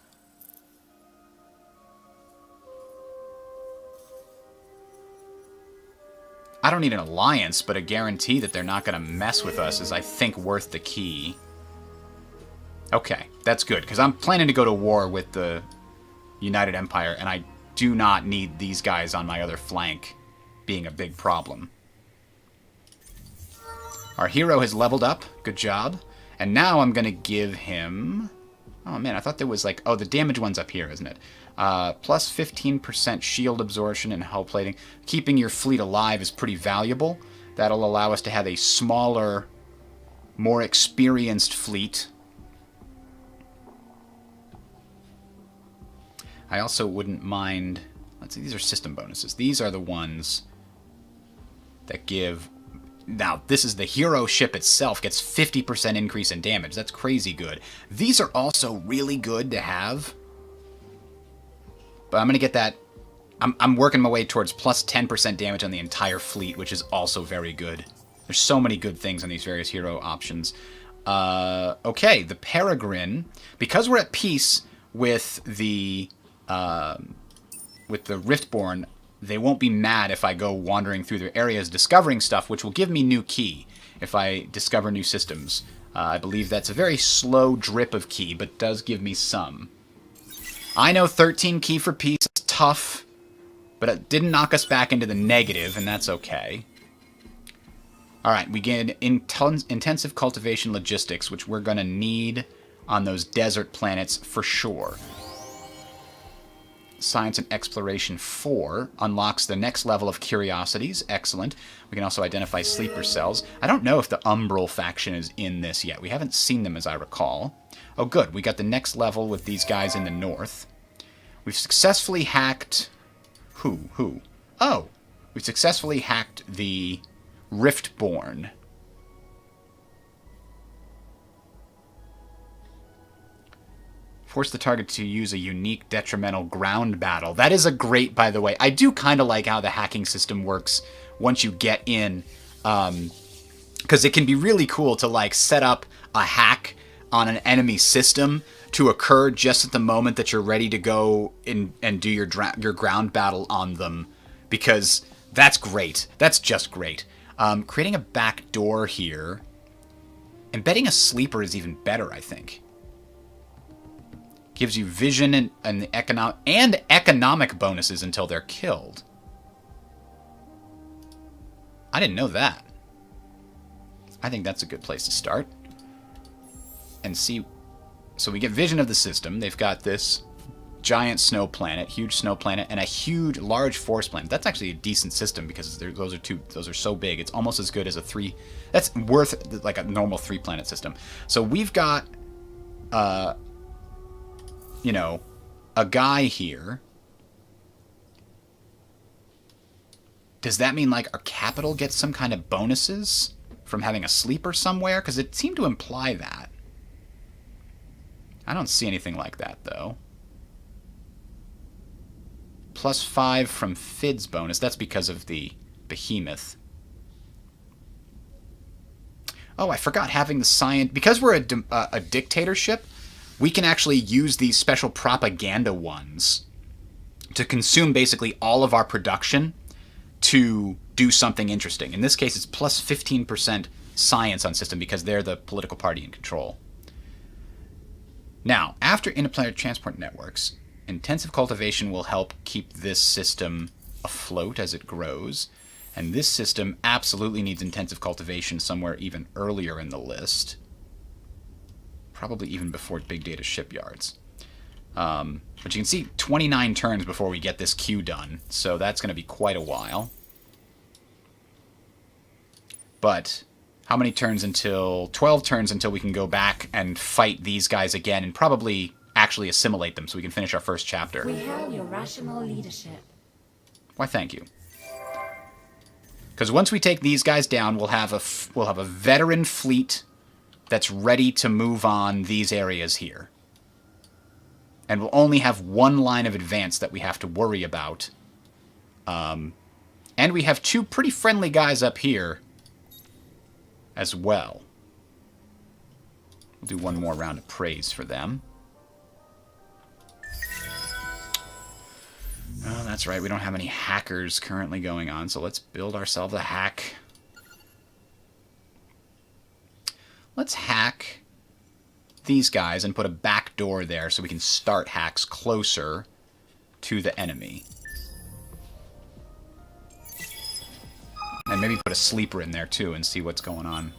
[SPEAKER 1] I don't need an alliance, but a guarantee that they're not going to mess with us is, I think, worth the key. Okay, that's good, because I'm planning to go to war with the United Empire, and I do not need these guys on my other flank being a big problem. Our hero has leveled up. Good job. And now I'm going to give him... Oh, man, I thought there was like... Oh, the damage one's up here, isn't it? Plus 15% shield absorption and hull plating. Keeping your fleet alive is pretty valuable. That'll allow us to have a smaller, more experienced fleet. I also wouldn't mind... Let's see, these are system bonuses. These are the ones that give... Now, this is the hero ship itself gets 50% increase in damage. That's crazy good. These are also really good to have. But I'm going to get that... I'm working my way towards plus 10% damage on the entire fleet, which is also very good. There's so many good things on these various hero options. Okay, the Peregrine. Because we're at peace with the Riftborn, they won't be mad if I go wandering through their areas discovering stuff, which will give me new key if I discover new systems. I believe that's a very slow drip of key, but does give me some. I know 13 key for peace is tough, but it didn't knock us back into the negative, and that's okay. Alright, we get intensive cultivation logistics, which we're going to need on those desert planets for sure. Science and Exploration 4 unlocks the next level of curiosities. Excellent. We can also identify sleeper cells. I don't know if the Umbral faction is in this yet. We haven't seen them, as I recall. Oh, good. We got the next level with these guys in the north. We've successfully hacked... Who? Oh! We've successfully hacked the Riftborn. Force the target to use a unique detrimental ground battle. That is a great, by the way. I do kind of like how the hacking system works once you get in. Because it can be really cool to, like, set up a hack on an enemy system to occur just at the moment that you're ready to go in and do your ground battle on them. Because that's great. That's just great. Creating a back door here. Embedding a sleeper is even better, I think. Gives you vision and economic bonuses until they're killed. I didn't know that. I think that's a good place to start. And see... So we get vision of the system. They've got this giant snow planet, huge snow planet, and a huge, large forest planet. That's actually a decent system because those are so big. It's almost as good as a 3... That's worth like a normal 3-planet system. So we've got... you know, a guy here. Does that mean, like, our capital gets some kind of bonuses from having a sleeper somewhere? Because it seemed to imply that. I don't see anything like that, though. +5 from Fid's bonus. That's because of the behemoth. Oh, I forgot having the science... Because we're a dictatorship... We can actually use these special propaganda ones to consume basically all of our production to do something interesting. In this case, it's plus 15% science on system because they're the political party in control. Now, after interplanetary transport networks, intensive cultivation will help keep this system afloat as it grows. And this system absolutely needs intensive cultivation somewhere even earlier in the list. Probably even before big data shipyards. But you can see 29 turns before we get this queue done. So that's going to be quite a while. But how many turns until... 12 turns until we can go back and fight these guys again and probably actually assimilate them so we can finish our first chapter.
[SPEAKER 5] We hail your rational leadership.
[SPEAKER 1] Why, thank you. Because once we take these guys down, we'll have a veteran fleet that's ready to move on these areas here. And we'll only have one line of advance that we have to worry about. And we have 2 pretty friendly guys up here as well. We'll do one more round of praise for them. Oh, that's right, we don't have any hackers currently going on, so let's build ourselves a hack. Let's hack these guys and put a back door there so we can start hacks closer to the enemy. And maybe put a sleeper in there too and see what's going on.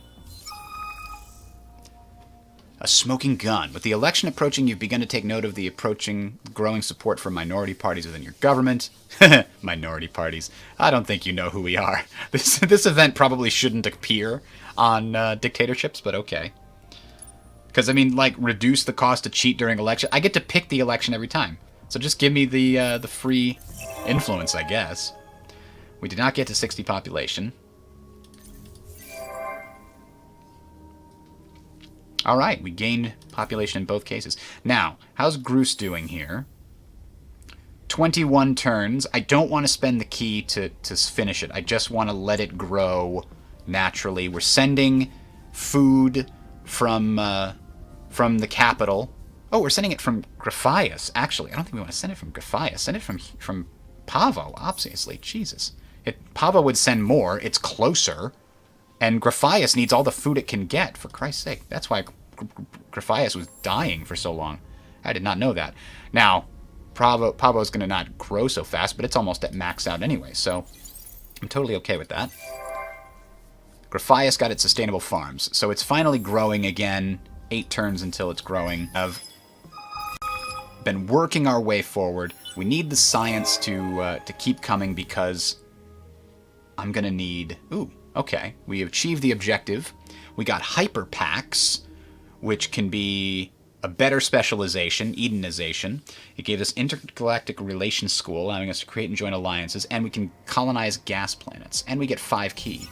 [SPEAKER 1] A smoking gun. With the election approaching, you've begun to take note of the approaching growing support for minority parties within your government. Minority parties. I don't think you know who we are. This event probably shouldn't appear on dictatorships, but okay. Because, I mean, like, reduce the cost to cheat during election. I get to pick the election every time. So just give me the free influence, I guess. We did not get to 60 population. Alright, we gained population in both cases. Now, how's Groose doing here? 21 turns. I don't want to spend the key to finish it. I just want to let it grow naturally. We're sending food from the capital. Oh, we're sending it from Graphias, actually. I don't think we want to send it from Graphias. Send it from Pavo, obviously. Jesus. Pavo would send more. It's closer. And Graphias needs all the food it can get, for Christ's sake. That's why Graphias was dying for so long. I did not know that. Now, Pavo's going to not grow so fast, but it's almost at max out anyway, so I'm totally okay with that. Graphias got its sustainable farms, so it's finally growing again. 8 turns until it's growing. I've been working our way forward. We need the science to keep coming because I'm going to need... Ooh. Okay, we achieved the objective. We got hyper packs, which can be a better specialization, Edenization. It gave us intergalactic relations school, allowing us to create and join alliances, and we can colonize gas planets, and we get 5 key.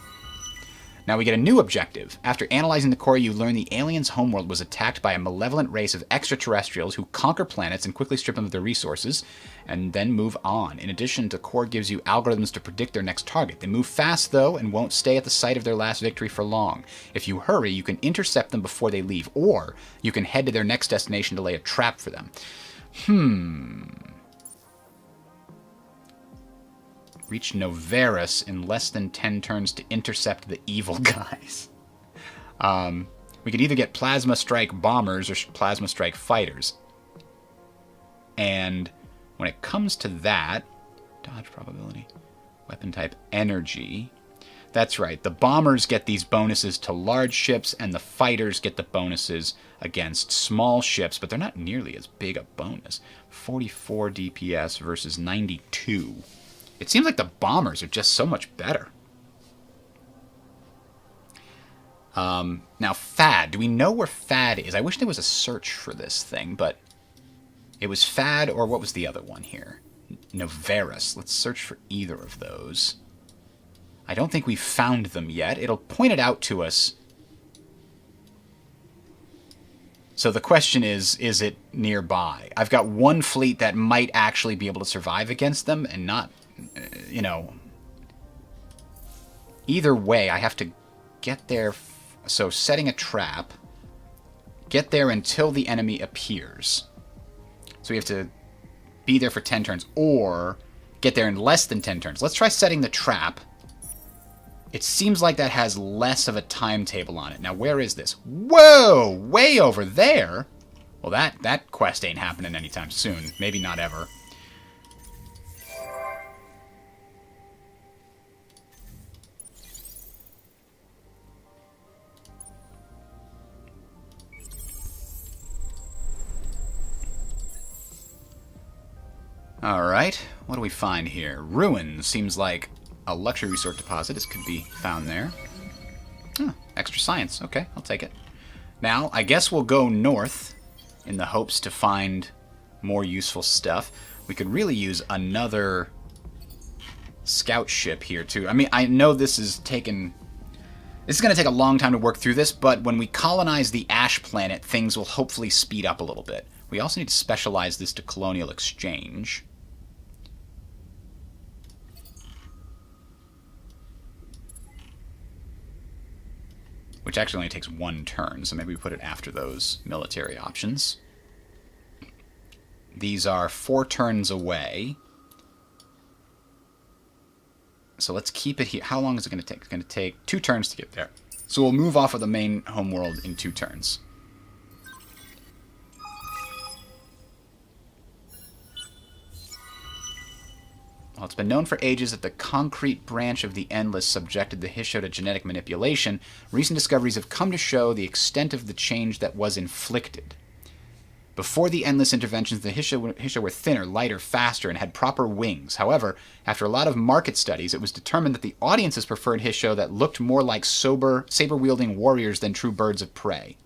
[SPEAKER 1] Now we get a new objective. After analyzing the core, you learn the aliens' homeworld was attacked by a malevolent race of extraterrestrials who conquer planets and quickly strip them of their resources, and then move on. In addition, the core gives you algorithms to predict their next target. They move fast, though, and won't stay at the site of their last victory for long. If you hurry, you can intercept them before they leave, or you can head to their next destination to lay a trap for them. Reach Noveris in less than 10 turns to intercept the evil guys. We could either get Plasma Strike Bombers or Plasma Strike Fighters. And when it comes to that, dodge probability, weapon type, energy. That's right, the bombers get these bonuses to large ships, and the fighters get the bonuses against small ships, but they're not nearly as big a bonus. 44 DPS versus 92. It seems like the bombers are just so much better. Now, Fad. Do we know where Fad is? I wish there was a search for this thing, but it was Fad, or what was the other one here? Noveris. Let's search for either of those. I don't think we've found them yet. It'll point it out to us. So the question is it nearby? I've got one fleet that might actually be able to survive against them and not, you know. Either way, I have to get there. So setting a trap. Get there until the enemy appears. So we have to be there for 10 turns. Or get there in less than 10 turns. Let's try setting the trap. It seems like that has less of a timetable on it. Now, where is this? Whoa! Way over there? Well, that quest ain't happening anytime soon. Maybe not ever. Alright, what do we find here? Ruins seems like a luxury resort deposit. This could be found there. Oh, extra science. Okay, I'll take it. Now, I guess we'll go north in the hopes to find more useful stuff. We could really use another scout ship here, too. I mean, I know this is going to take a long time to work through this, but when we colonize the Ash Planet, things will hopefully speed up a little bit. We also need to specialize this to colonial exchange. Which actually only takes one turn, so maybe we put it after those military options. These are 4 turns away. So let's keep it here. How long is it going to take? It's going to take 2 turns to get there. So we'll move off of the main homeworld in 2 turns. While it's been known for ages that the concrete branch of the Endless subjected the Hissho to genetic manipulation, recent discoveries have come to show the extent of the change that was inflicted. Before the Endless interventions, the Hissho were thinner, lighter, faster, and had proper wings. However, after a lot of market studies, it was determined that the audiences preferred Hissho that looked more like saber-wielding warriors than true birds of prey.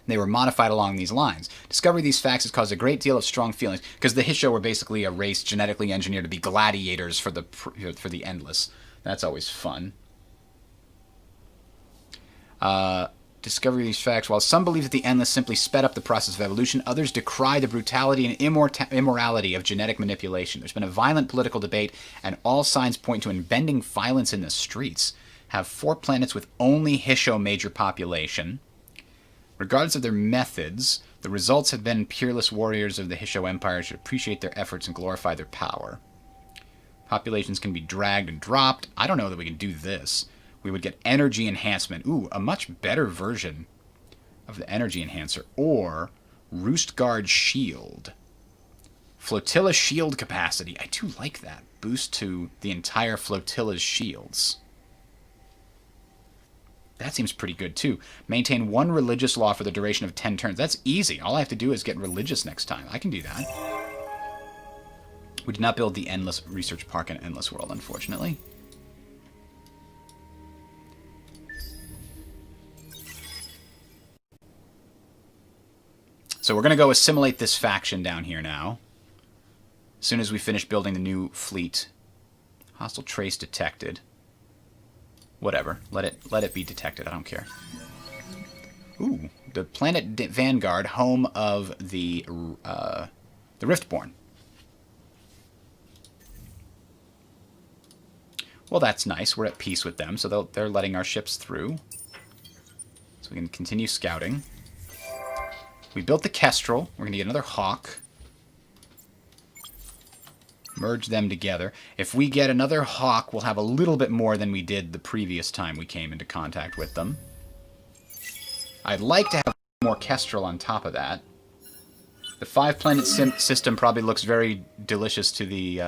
[SPEAKER 1] They were modified along these lines. Discovery of these facts has caused a great deal of strong feelings, because the Hissho were basically a race genetically engineered to be gladiators for the Endless. That's always fun. Discovery of these facts. While some believe that the Endless simply sped up the process of evolution, others decry the brutality and immorality of genetic manipulation. There's been a violent political debate, and all signs point to unbending violence in the streets. Have 4 planets with only Hissho major population. Regardless of their methods, the results have been peerless warriors of the Hissho Empire should appreciate their efforts and glorify their power. Populations can be dragged and dropped. I don't know that we can do this. We would get energy enhancement. Ooh, a much better version of the energy enhancer. Or Roost Guard Shield. Flotilla shield capacity. I do like that. Boost to the entire flotilla's shields. That seems pretty good, too. Maintain 1 religious law for the duration of 10 turns. That's easy. All I have to do is get religious next time. I can do that. We did not build the Endless Research Park in Endless World, unfortunately. So we're going to go assimilate this faction down here now. As soon as we finish building the new fleet. Hostile trace detected. Whatever. Let it be detected. I don't care. Ooh, the planet Vanguard, home of the Riftborn. Well, that's nice. We're at peace with them, so they're letting our ships through. So we can continue scouting. We built the Kestrel. We're going to get another Hawk. Merge them together. If we get another Hawk, we'll have a little bit more than we did the previous time we came into contact with them. I'd like to have more Kestrel on top of that. The 5-planet system probably looks very delicious to the...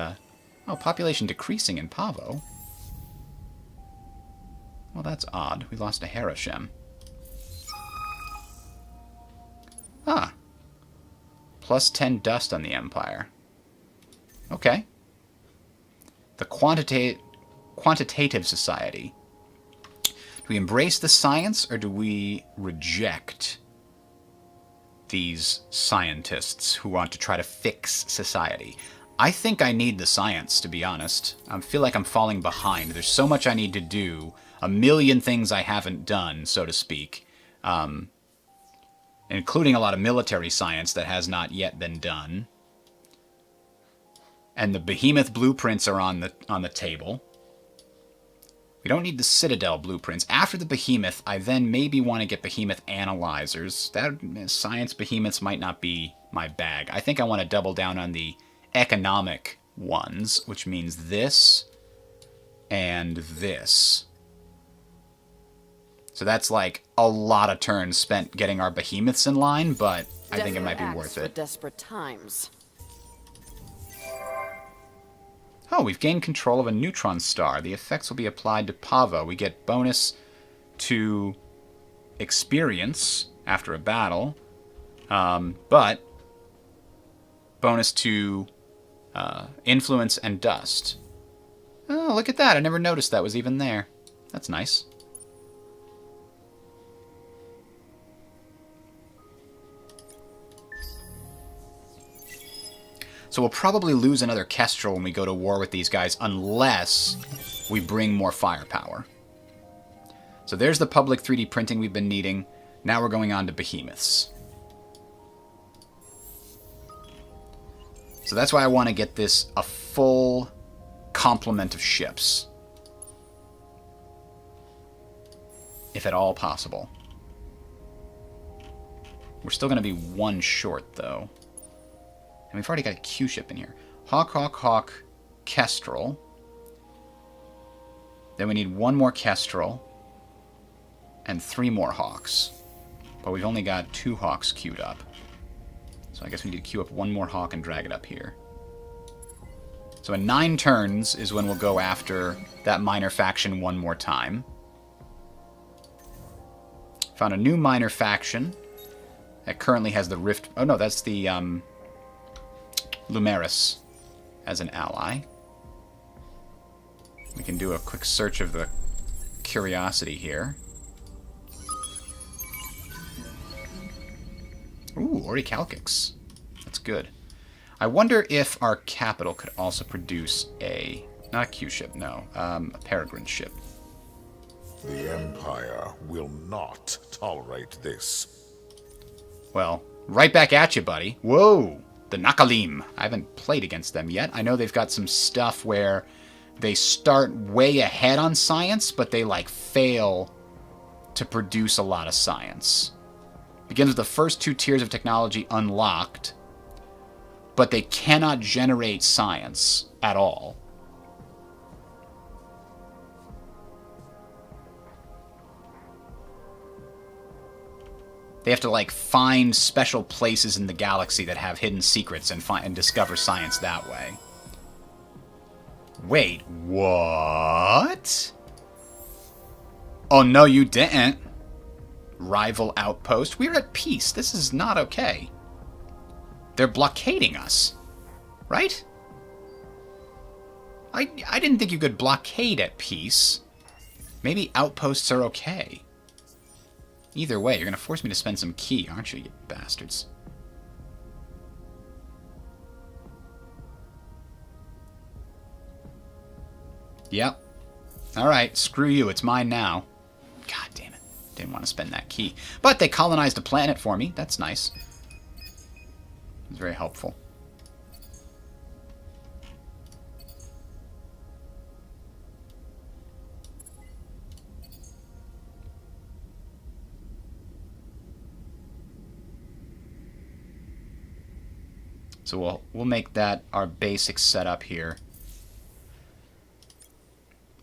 [SPEAKER 1] oh, population decreasing in Pavo. Well, that's odd. We lost a Harashem. Ah. Plus 10 dust on the Empire. Okay. The Quantitative Society. Do we embrace the science, or do we reject these scientists who want to try to fix society? I think I need the science, to be honest. I feel like I'm falling behind. There's so much I need to do. A million things I haven't done, so to speak. Including a lot of military science that has not yet been done. And the Behemoth blueprints are on the table. We don't need the Citadel blueprints. After the Behemoth, I then maybe want to get Behemoth analyzers. That science Behemoths might not be my bag. I think I want to double down on the economic ones, which means this and this. So that's like a lot of turns spent getting our Behemoths in line, but I think it might be worth it.
[SPEAKER 2] Desperate times.
[SPEAKER 1] Oh, we've gained control of a neutron star. The effects will be applied to Pavo. We get bonus to experience after a battle, but bonus to influence and dust. Oh, look at that. I never noticed that was even there. That's nice. So we'll probably lose another Kestrel when we go to war with these guys, unless we bring more firepower. So there's the public 3D printing we've been needing. Now we're going on to Behemoths. So that's why I want to get this a full complement of ships. If at all possible. We're still going to be one short, though. And we've already got a Q ship in here. Hawk, Hawk, Hawk, Kestrel. Then we need one more Kestrel. And 3 more Hawks. But we've only got 2 Hawks queued up. So I guess we need to queue up 1 more Hawk and drag it up here. So in 9 turns is when we'll go after that minor faction one more time. Found a new minor faction that currently has the Rift... Oh no, that's the... Lumeris as an ally. We can do a quick search of the Curiosity here. Ooh, Orichalcix. That's good. I wonder if our capital could also produce a... Not a Q-ship, no. A Peregrine ship.
[SPEAKER 3] The Empire will not tolerate this.
[SPEAKER 1] Well, right back at you, buddy. Whoa! The Nakalim. I haven't played against them yet. I know they've got some stuff where they start way ahead on science, but they, like, fail to produce a lot of science. Begins with the first 2 tiers of technology unlocked, but they cannot generate science at all. They have to, like, find special places in the galaxy that have hidden secrets and discover science that way. Wait, what? Oh, no, you didn't. Rival outpost. We're at peace. This is not okay. They're blockading us. Right? I didn't think you could blockade at peace. Maybe outposts are okay. Either way, you're going to force me to spend some key, aren't you, you bastards? Yep. Alright, screw you. It's mine now. God damn it. Didn't want to spend that key. But they colonized a planet for me. That's nice. It's very helpful. So we'll make that our basic setup here.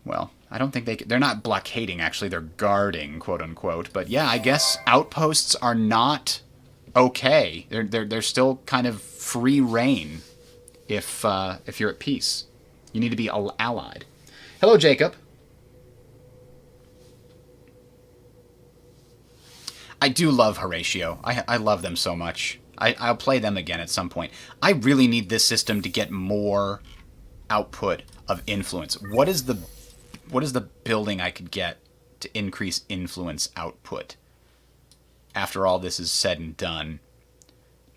[SPEAKER 1] Well, I don't think they're not blockading, actually. They're guarding, quote unquote. But yeah, I guess outposts are not okay. They're still kind of free reign if you're at peace. You need to be allied. Hello, Jacob. I do love Horatio. I love them so much. I'll play them again at some point. I really need this system to get more output of influence. What is the building I could get to increase influence output after all this is said and done?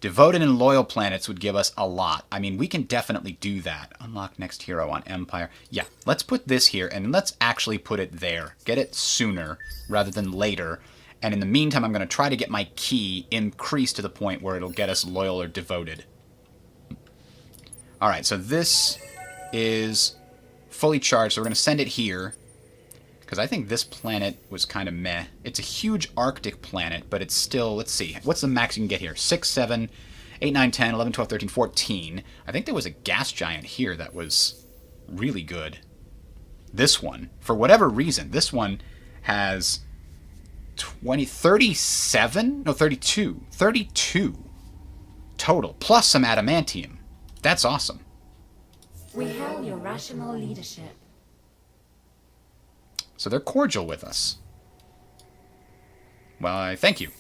[SPEAKER 1] Devoted and loyal planets would give us a lot. I mean, we can definitely do that. Unlock next hero on Empire. Yeah, let's put this here, and let's actually put it there. Get it sooner rather than later. And in the meantime, I'm going to try to get my key increased to the point where it'll get us loyal or devoted. Alright, so this is fully charged, so we're going to send it here. Because I think this planet was kind of meh. It's a huge Arctic planet, but it's still, let's see. What's the max you can get here? 6, 7, 8, 9, 10, 11, 12, 13, 14. I think there was a gas giant here that was really good. This one, for whatever reason, this one has 37? No, 32. 32 total, plus some adamantium. That's awesome.
[SPEAKER 5] We hail your rational leadership.
[SPEAKER 1] So they're cordial with us. Well, I thank you.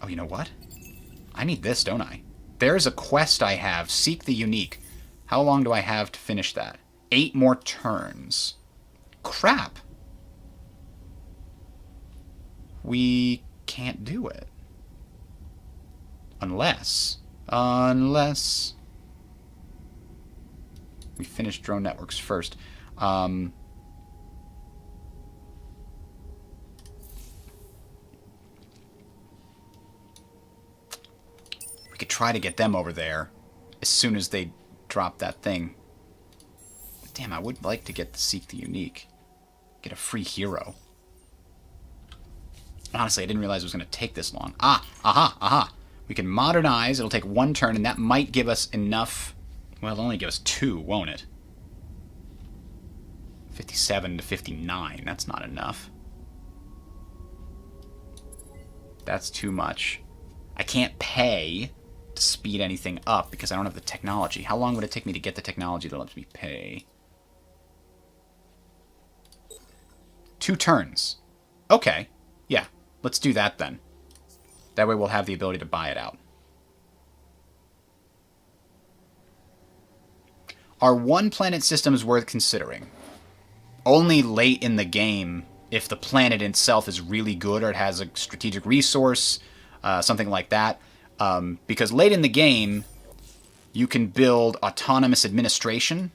[SPEAKER 1] Oh, you know what? I need this, don't I? There's a quest I have. Seek the unique. How long do I have to finish that? 8 more turns. Crap. We can't do it. Unless we finish drone networks first. We could try to get them over there as soon as they drop that thing. Damn, I would like to get the Seek the Unique. Get a free hero. Honestly, I didn't realize it was going to take this long. Aha. We can modernize. It'll take 1 turn, and that might give us enough. Well, it'll only give us 2, won't it? 57 to 59. That's not enough. That's too much. I can't pay to speed anything up because I don't have the technology. How long would it take me to get the technology that lets me pay? 2 turns. Okay. Yeah. Let's do that then. That way we'll have the ability to buy it out. Are 1-planet systems worth considering? Only late in the game, if the planet itself is really good or it has a strategic resource, something like that. Because late in the game, you can build autonomous administration,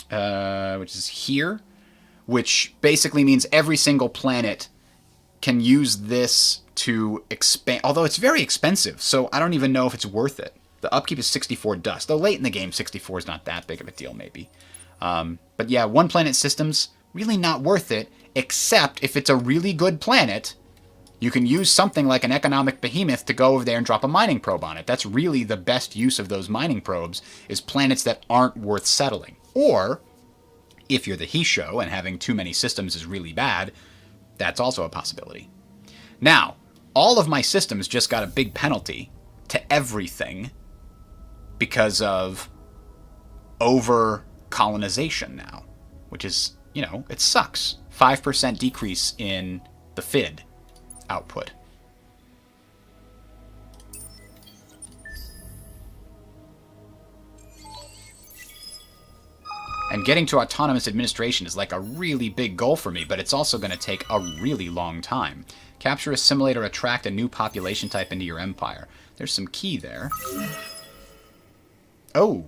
[SPEAKER 1] which is here, which basically means every single planet can use this to expand, although it's very expensive, so I don't even know if it's worth it. The upkeep is 64 dust, though late in the game 64 is not that big of a deal maybe. But yeah, 1-planet systems, really not worth it, except if it's a really good planet, you can use something like an economic behemoth to go over there and drop a mining probe on it. That's really the best use of those mining probes, is planets that aren't worth settling. Or, if you're the Hissho and having too many systems is really bad, that's also a possibility. Now, all of my systems just got a big penalty to everything because of over-colonization now, which is, you know, it sucks. 5% decrease in the FID output. And getting to autonomous administration is like a really big goal for me, but it's also going to take a really long time. Capture, assimilate, or attract a new population type into your empire. There's some key there. Oh.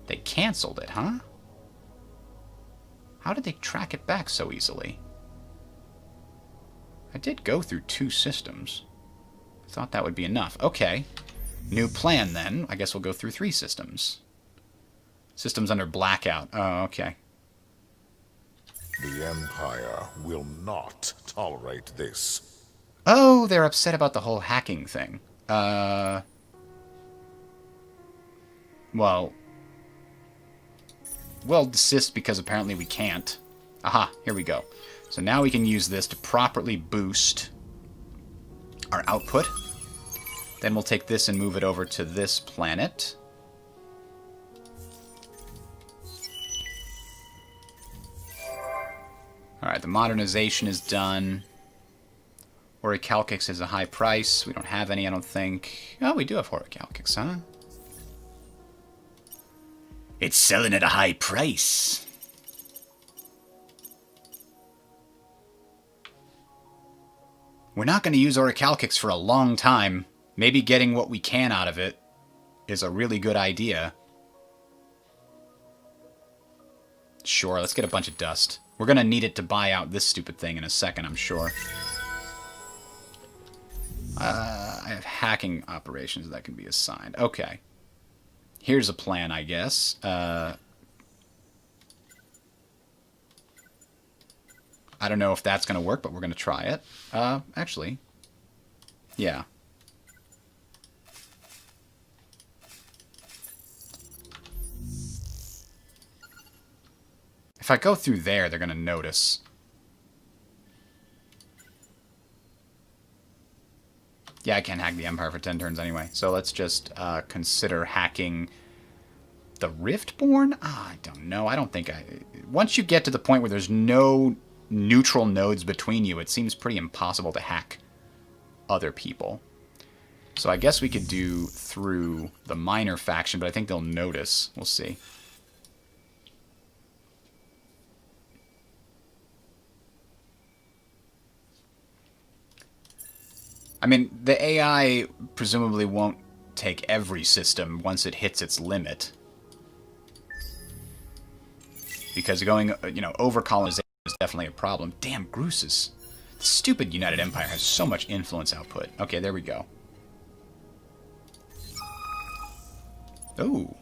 [SPEAKER 1] They canceled it, huh? How did they track it back so easily? I did go through 2 systems. I thought that would be enough. Okay. New plan, then. I guess we'll go through 3 systems. Systems under blackout. Oh, okay.
[SPEAKER 3] The Empire will not tolerate this.
[SPEAKER 1] Oh, they're upset about the whole hacking thing. Well, we'll desist because apparently we can't. Aha, here we go. So now we can use this to properly boost our output. Then we'll take this and move it over to this planet. Alright, the modernization is done. Orichalcix is a high price. We don't have any, I don't think. Oh, we do have Orichalcix, huh? It's selling at a high price. We're not going to use Orichalcix for a long time. Maybe getting what we can out of it is a really good idea. Sure, let's get a bunch of dust. We're going to need it to buy out this stupid thing in a second, I'm sure. I have hacking operations that can be assigned. Okay. Here's a plan, I guess. I don't know if that's going to work, but we're going to try it. Actually, yeah. If I go through there, they're going to notice. Yeah, I can't hack the Empire for 10 turns anyway. So let's just consider hacking the Riftborn? I don't know. I don't think I... Once you get to the point where there's no neutral nodes between you, it seems pretty impossible to hack other people. So I guess we could do through the minor faction, but I think they'll notice. We'll see. I mean, the AI presumably won't take every system once it hits its limit. Because going, over colonization is definitely a problem. Damn, Grusis. The stupid United Empire has so much influence output. Okay, there we go. Ooh.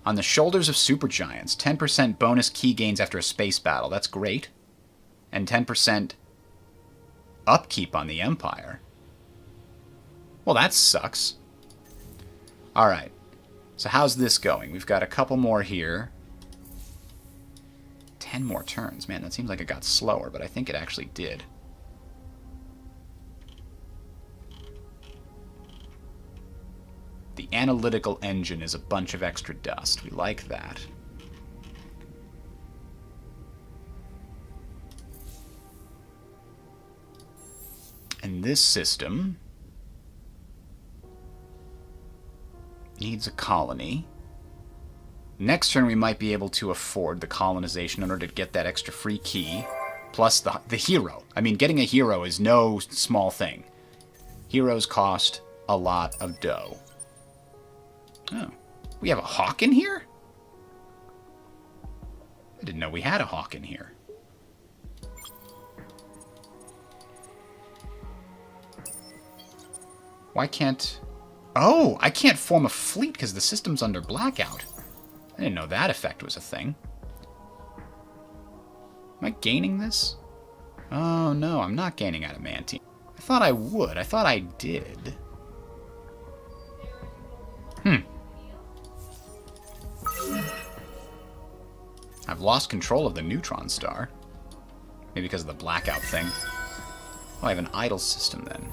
[SPEAKER 1] On the shoulders of supergiants, 10% bonus key gains after a space battle. That's great. And 10% upkeep on the Empire. Well, that sucks. Alright. So how's this going? We've got a couple more here. 10 more turns. Man, that seems like it got slower, but I think it actually did. The analytical engine is a bunch of extra dust. We like that. And this system needs a colony. Next turn we might be able to afford the colonization in order to get that extra free key. Plus the hero. I mean, getting a hero is no small thing. Heroes cost a lot of dough. Oh. We have a hawk in here? I didn't know we had a hawk in here. Why can't... Oh, I can't form a fleet because the system's under blackout. I didn't know that effect was a thing. Am I gaining this? Oh, no, I'm not gaining adamantine. I thought I would. I thought I did. I've lost control of the neutron star. Maybe because of the blackout thing. Oh, I have an idle system then.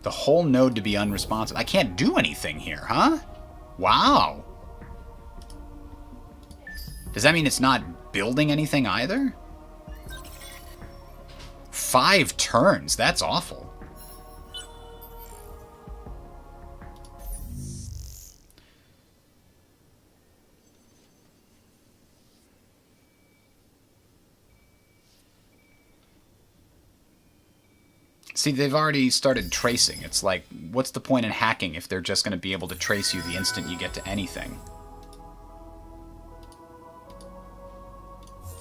[SPEAKER 1] The whole node to be unresponsive. I can't do anything here, huh? Wow. Does that mean it's not building anything either? 5 turns. That's awful. See, they've already started tracing. It's like, what's the point in hacking if they're just going to be able to trace you the instant you get to anything?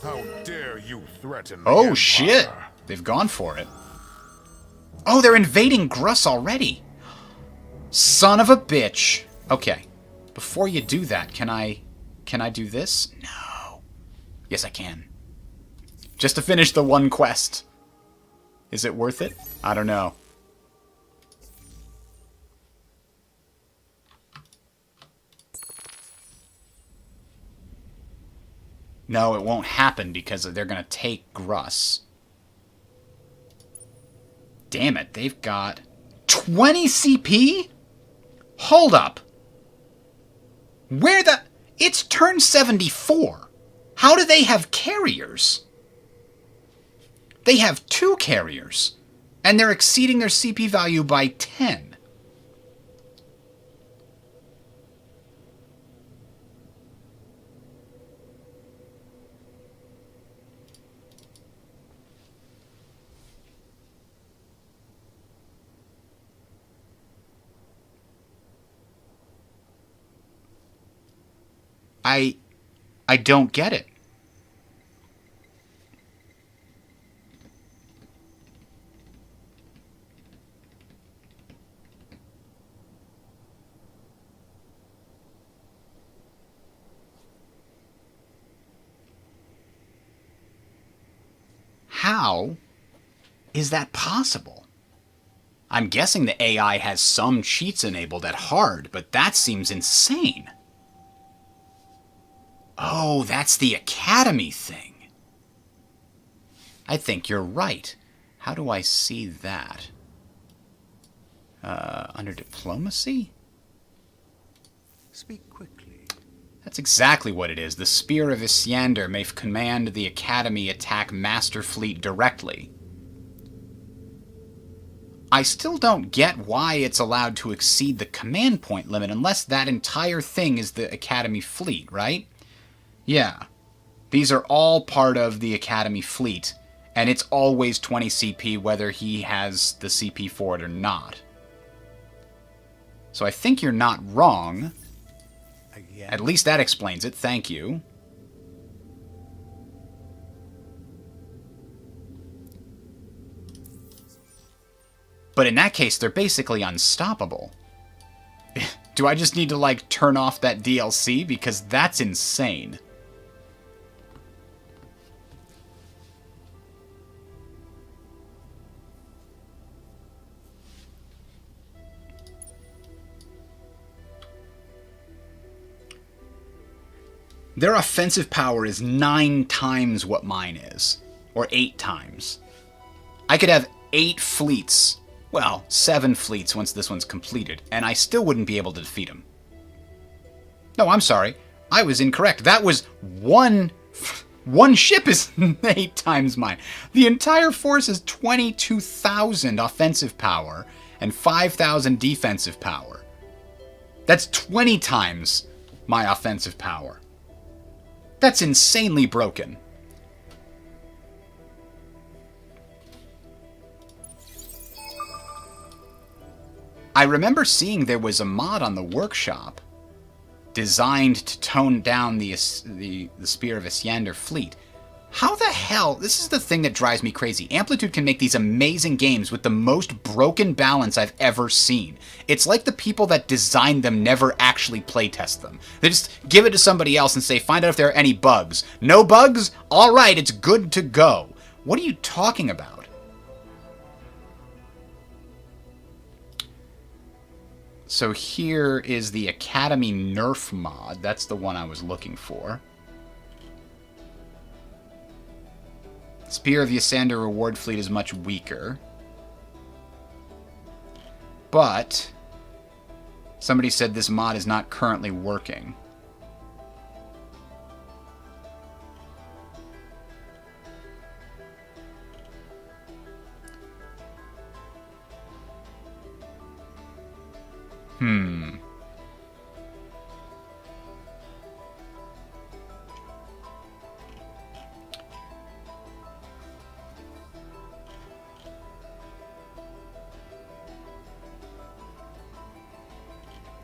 [SPEAKER 3] How dare you threaten the
[SPEAKER 1] Oh,
[SPEAKER 3] Empire?
[SPEAKER 1] shit! They've gone for it. Oh, they're invading Gruss already! Son of a bitch! Okay. Before you do that, can I do this? No. Yes, I can. Just to finish the one quest. Is it worth it? I don't know. No, it won't happen because they're going to take Gruss. Damn it, they've got 20 CP? Hold up. Where the... It's turn 74. How do they have carriers? They have 2 carriers. And they're exceeding their CP value by 10. I don't get it. How is that possible? I'm guessing the AI has some cheats enabled at hard, but that seems insane. Oh, that's the Academy thing. I think you're right. How do I see that? Under diplomacy?
[SPEAKER 4] Speak quickly.
[SPEAKER 1] That's exactly what it is. The Spear of Isyander may command the Academy attack Master Fleet directly. I still don't get why it's allowed to exceed the command point limit unless that entire thing is the Academy fleet, right? Yeah. These are all part of the Academy fleet, and it's always 20 CP whether he has the CP for it or not. So I think you're not wrong.
[SPEAKER 4] Again.
[SPEAKER 1] At least that explains it, thank you. But in that case, they're basically unstoppable. Do I just need to, like, turn off that DLC? Because that's insane. Their offensive power is 9 times what mine is. Or 8 times. I could have 8 fleets. Well, 7 fleets once this one's completed, and I still wouldn't be able to defeat him. No, I'm sorry. I was incorrect. That was one ship is 8 times mine. The entire force is 22,000 offensive power and 5,000 defensive power. That's 20 times my offensive power. That's insanely broken. I remember seeing there was a mod on the workshop designed to tone down the Spear of Isyander fleet. How the hell? This is the thing that drives me crazy. Amplitude can make these amazing games with the most broken balance I've ever seen. It's like the people that designed them never actually playtest them. They just give it to somebody else and say, find out if there are any bugs. No bugs? All right, it's good to go. What are you talking about? So here is the Academy Nerf mod. That's the one I was looking for. Spear of Isyander reward fleet is much weaker. But somebody said this mod is not currently working.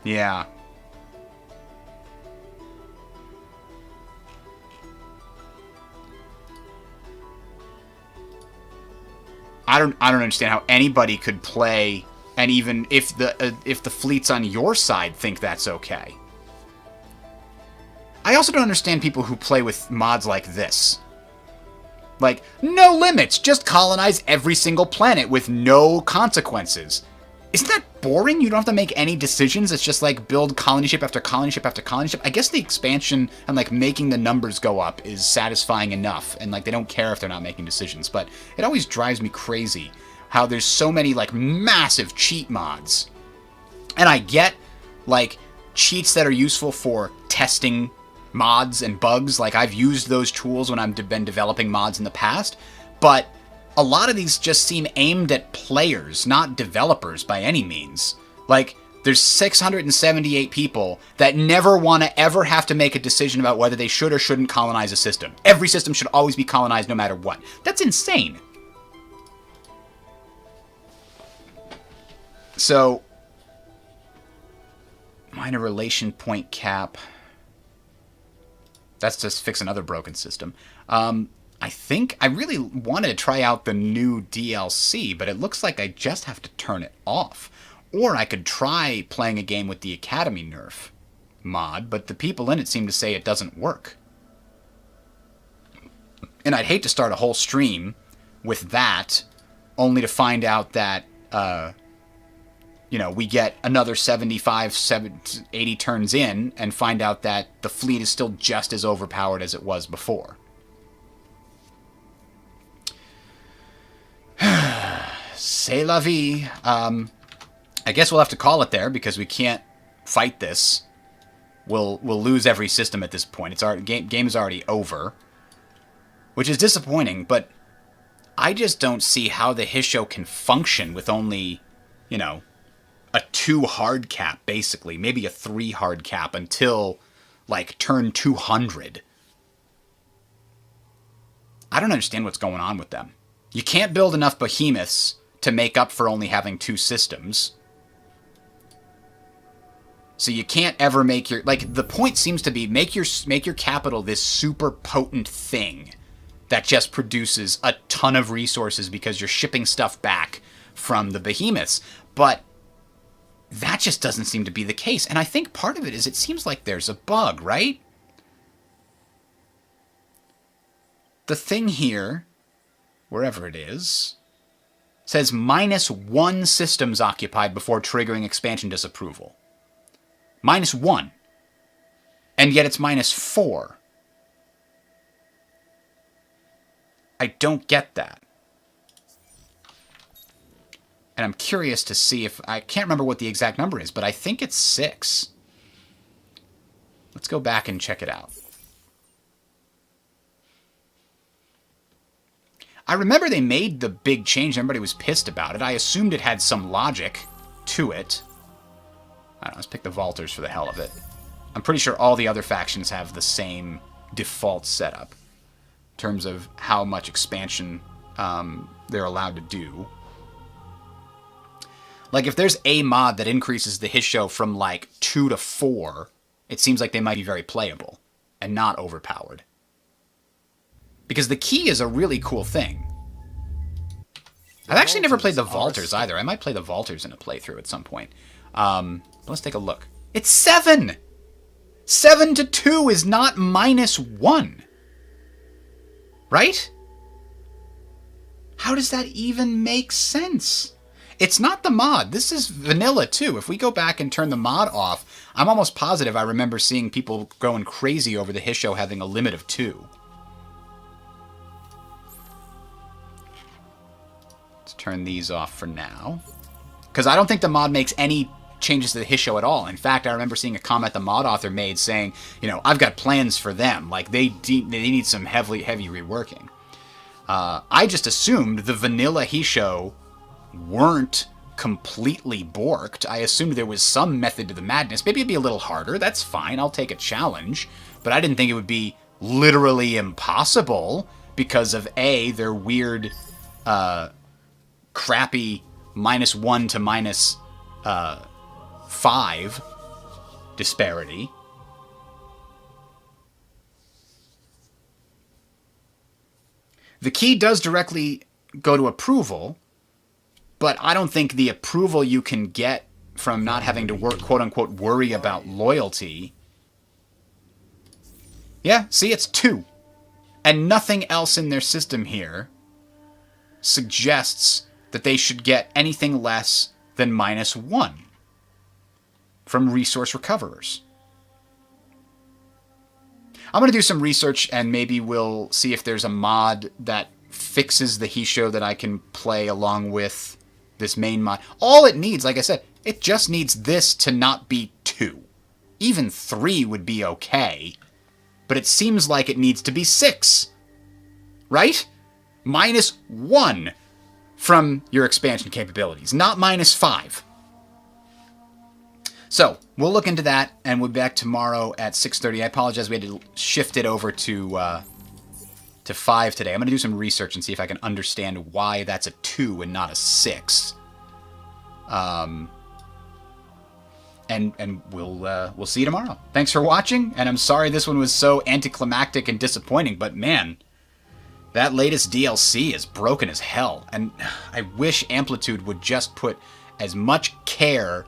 [SPEAKER 1] Yeah. I don't understand how anybody could play, and even if the fleets on your side think that's okay. I also don't understand people who play with mods like this. Like, no limits, just colonize every single planet with no consequences. Isn't that boring? You don't have to make any decisions. It's just like build colony ship after colony ship after colony ship. I guess the expansion and like making the numbers go up is satisfying enough, and like they don't care if they're not making decisions. But it always drives me crazy how there's so many like massive cheat mods. And I get like cheats that are useful for testing mods and bugs. Like I've used those tools when I've been developing mods in the past, but a lot of these just seem aimed at players, not developers by any means. Like, there's 678 people that never want to ever have to make a decision about whether they should or shouldn't colonize a system. Every system should always be colonized no matter what. That's insane. So, minor relation point cap. That's just fix another broken system. I think I really wanted to try out the new DLC, but it looks like I just have to turn it off. Or I could try playing a game with the Academy nerf mod, but the people in it seem to say it doesn't work. And I'd hate to start a whole stream with that, only to find out that, you know, we get another 75, 80 turns in, and find out that the fleet is still just as overpowered as it was before. C'est la vie. I guess we'll have to call it there because we can't fight this. We'll lose every system at this point. It's already, game is already over, which is disappointing. But I just don't see how the Hissho can function with only, you know, a 2 hard cap basically, maybe a 3 hard cap until like turn 200. I don't understand what's going on with them. You can't build enough behemoths to make up for only having 2 systems. So you can't ever make your... Like, the point seems to be make your capital this super potent thing that just produces a ton of resources because you're shipping stuff back from the behemoths. But that just doesn't seem to be the case. And I think part of it is it seems like there's a bug, right? The thing here, wherever it is, says -1 systems occupied before triggering expansion disapproval. -1. And yet it's -4. I don't get that. And I'm curious to see if... I can't remember what the exact number is, but I think it's 6. Let's go back and check it out. I remember they made the big change. Everybody was pissed about it. I assumed it had some logic to it. I don't know, let's pick the Vaulters for the hell of it. I'm pretty sure all the other factions have the same default setup in terms of how much expansion they're allowed to do. Like, if there's a mod that increases the Hissho from, like, 2 to 4, it seems like they might be very playable and not overpowered. Because the key is a really cool thing. I've actually never played the Vaulters either. I might play the Vaulters in a playthrough at some point. Let's take a look. It's 7! 7 to 2 is not -1. Right? How does that even make sense? It's not the mod. This is vanilla too. If we go back and turn the mod off, I'm almost positive I remember seeing people going crazy over the Hissho having a limit of 2. Let's turn these off for now. Because I don't think the mod makes any changes to the Hissho at all. In fact, I remember seeing a comment the mod author made saying, you know, I've got plans for them. Like, they need some heavy reworking. I just assumed the vanilla Hissho weren't completely borked. I assumed there was some method to the madness. Maybe it'd be a little harder. That's fine. I'll take a challenge. But I didn't think it would be literally impossible because of A, their weird, crappy -1 to -5 disparity. The key does directly go to approval, but I don't think the approval you can get from not having to quote-unquote worry about loyalty. Yeah, see, it's 2. And nothing else in their system here suggests that they should get anything less than -1 from resource recoverers. I'm going to do some research and maybe we'll see if there's a mod that fixes the Hissho that I can play along with this main mod. All it needs, like I said, it just needs this to not be 2. Even 3 would be okay, but it seems like it needs to be 6. Right? -1 from your expansion capabilities, not -5. So, we'll look into that, and we'll be back tomorrow at 6:30. I apologize, we had to shift it over to 5 today. I'm going to do some research and see if I can understand why that's a 2 and not a 6. And we'll see you tomorrow. Thanks for watching, and I'm sorry this one was so anticlimactic and disappointing, but man, that latest DLC is broken as hell, and I wish Amplitude would just put as much care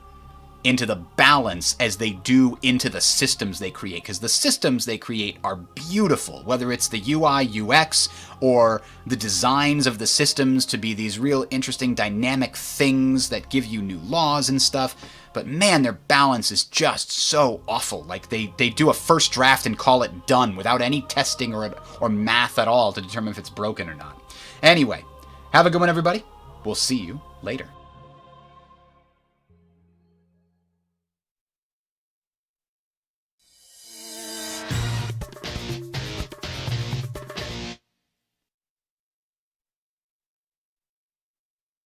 [SPEAKER 1] into the balance as they do into the systems they create, because the systems they create are beautiful, whether it's the UI, UX, or the designs of the systems to be these real interesting dynamic things that give you new laws and stuff. But man, their balance is just so awful. Like they do a first draft and call it done without any testing or math at all to determine if it's broken or not. Anyway, have a good one, everybody. We'll see you later.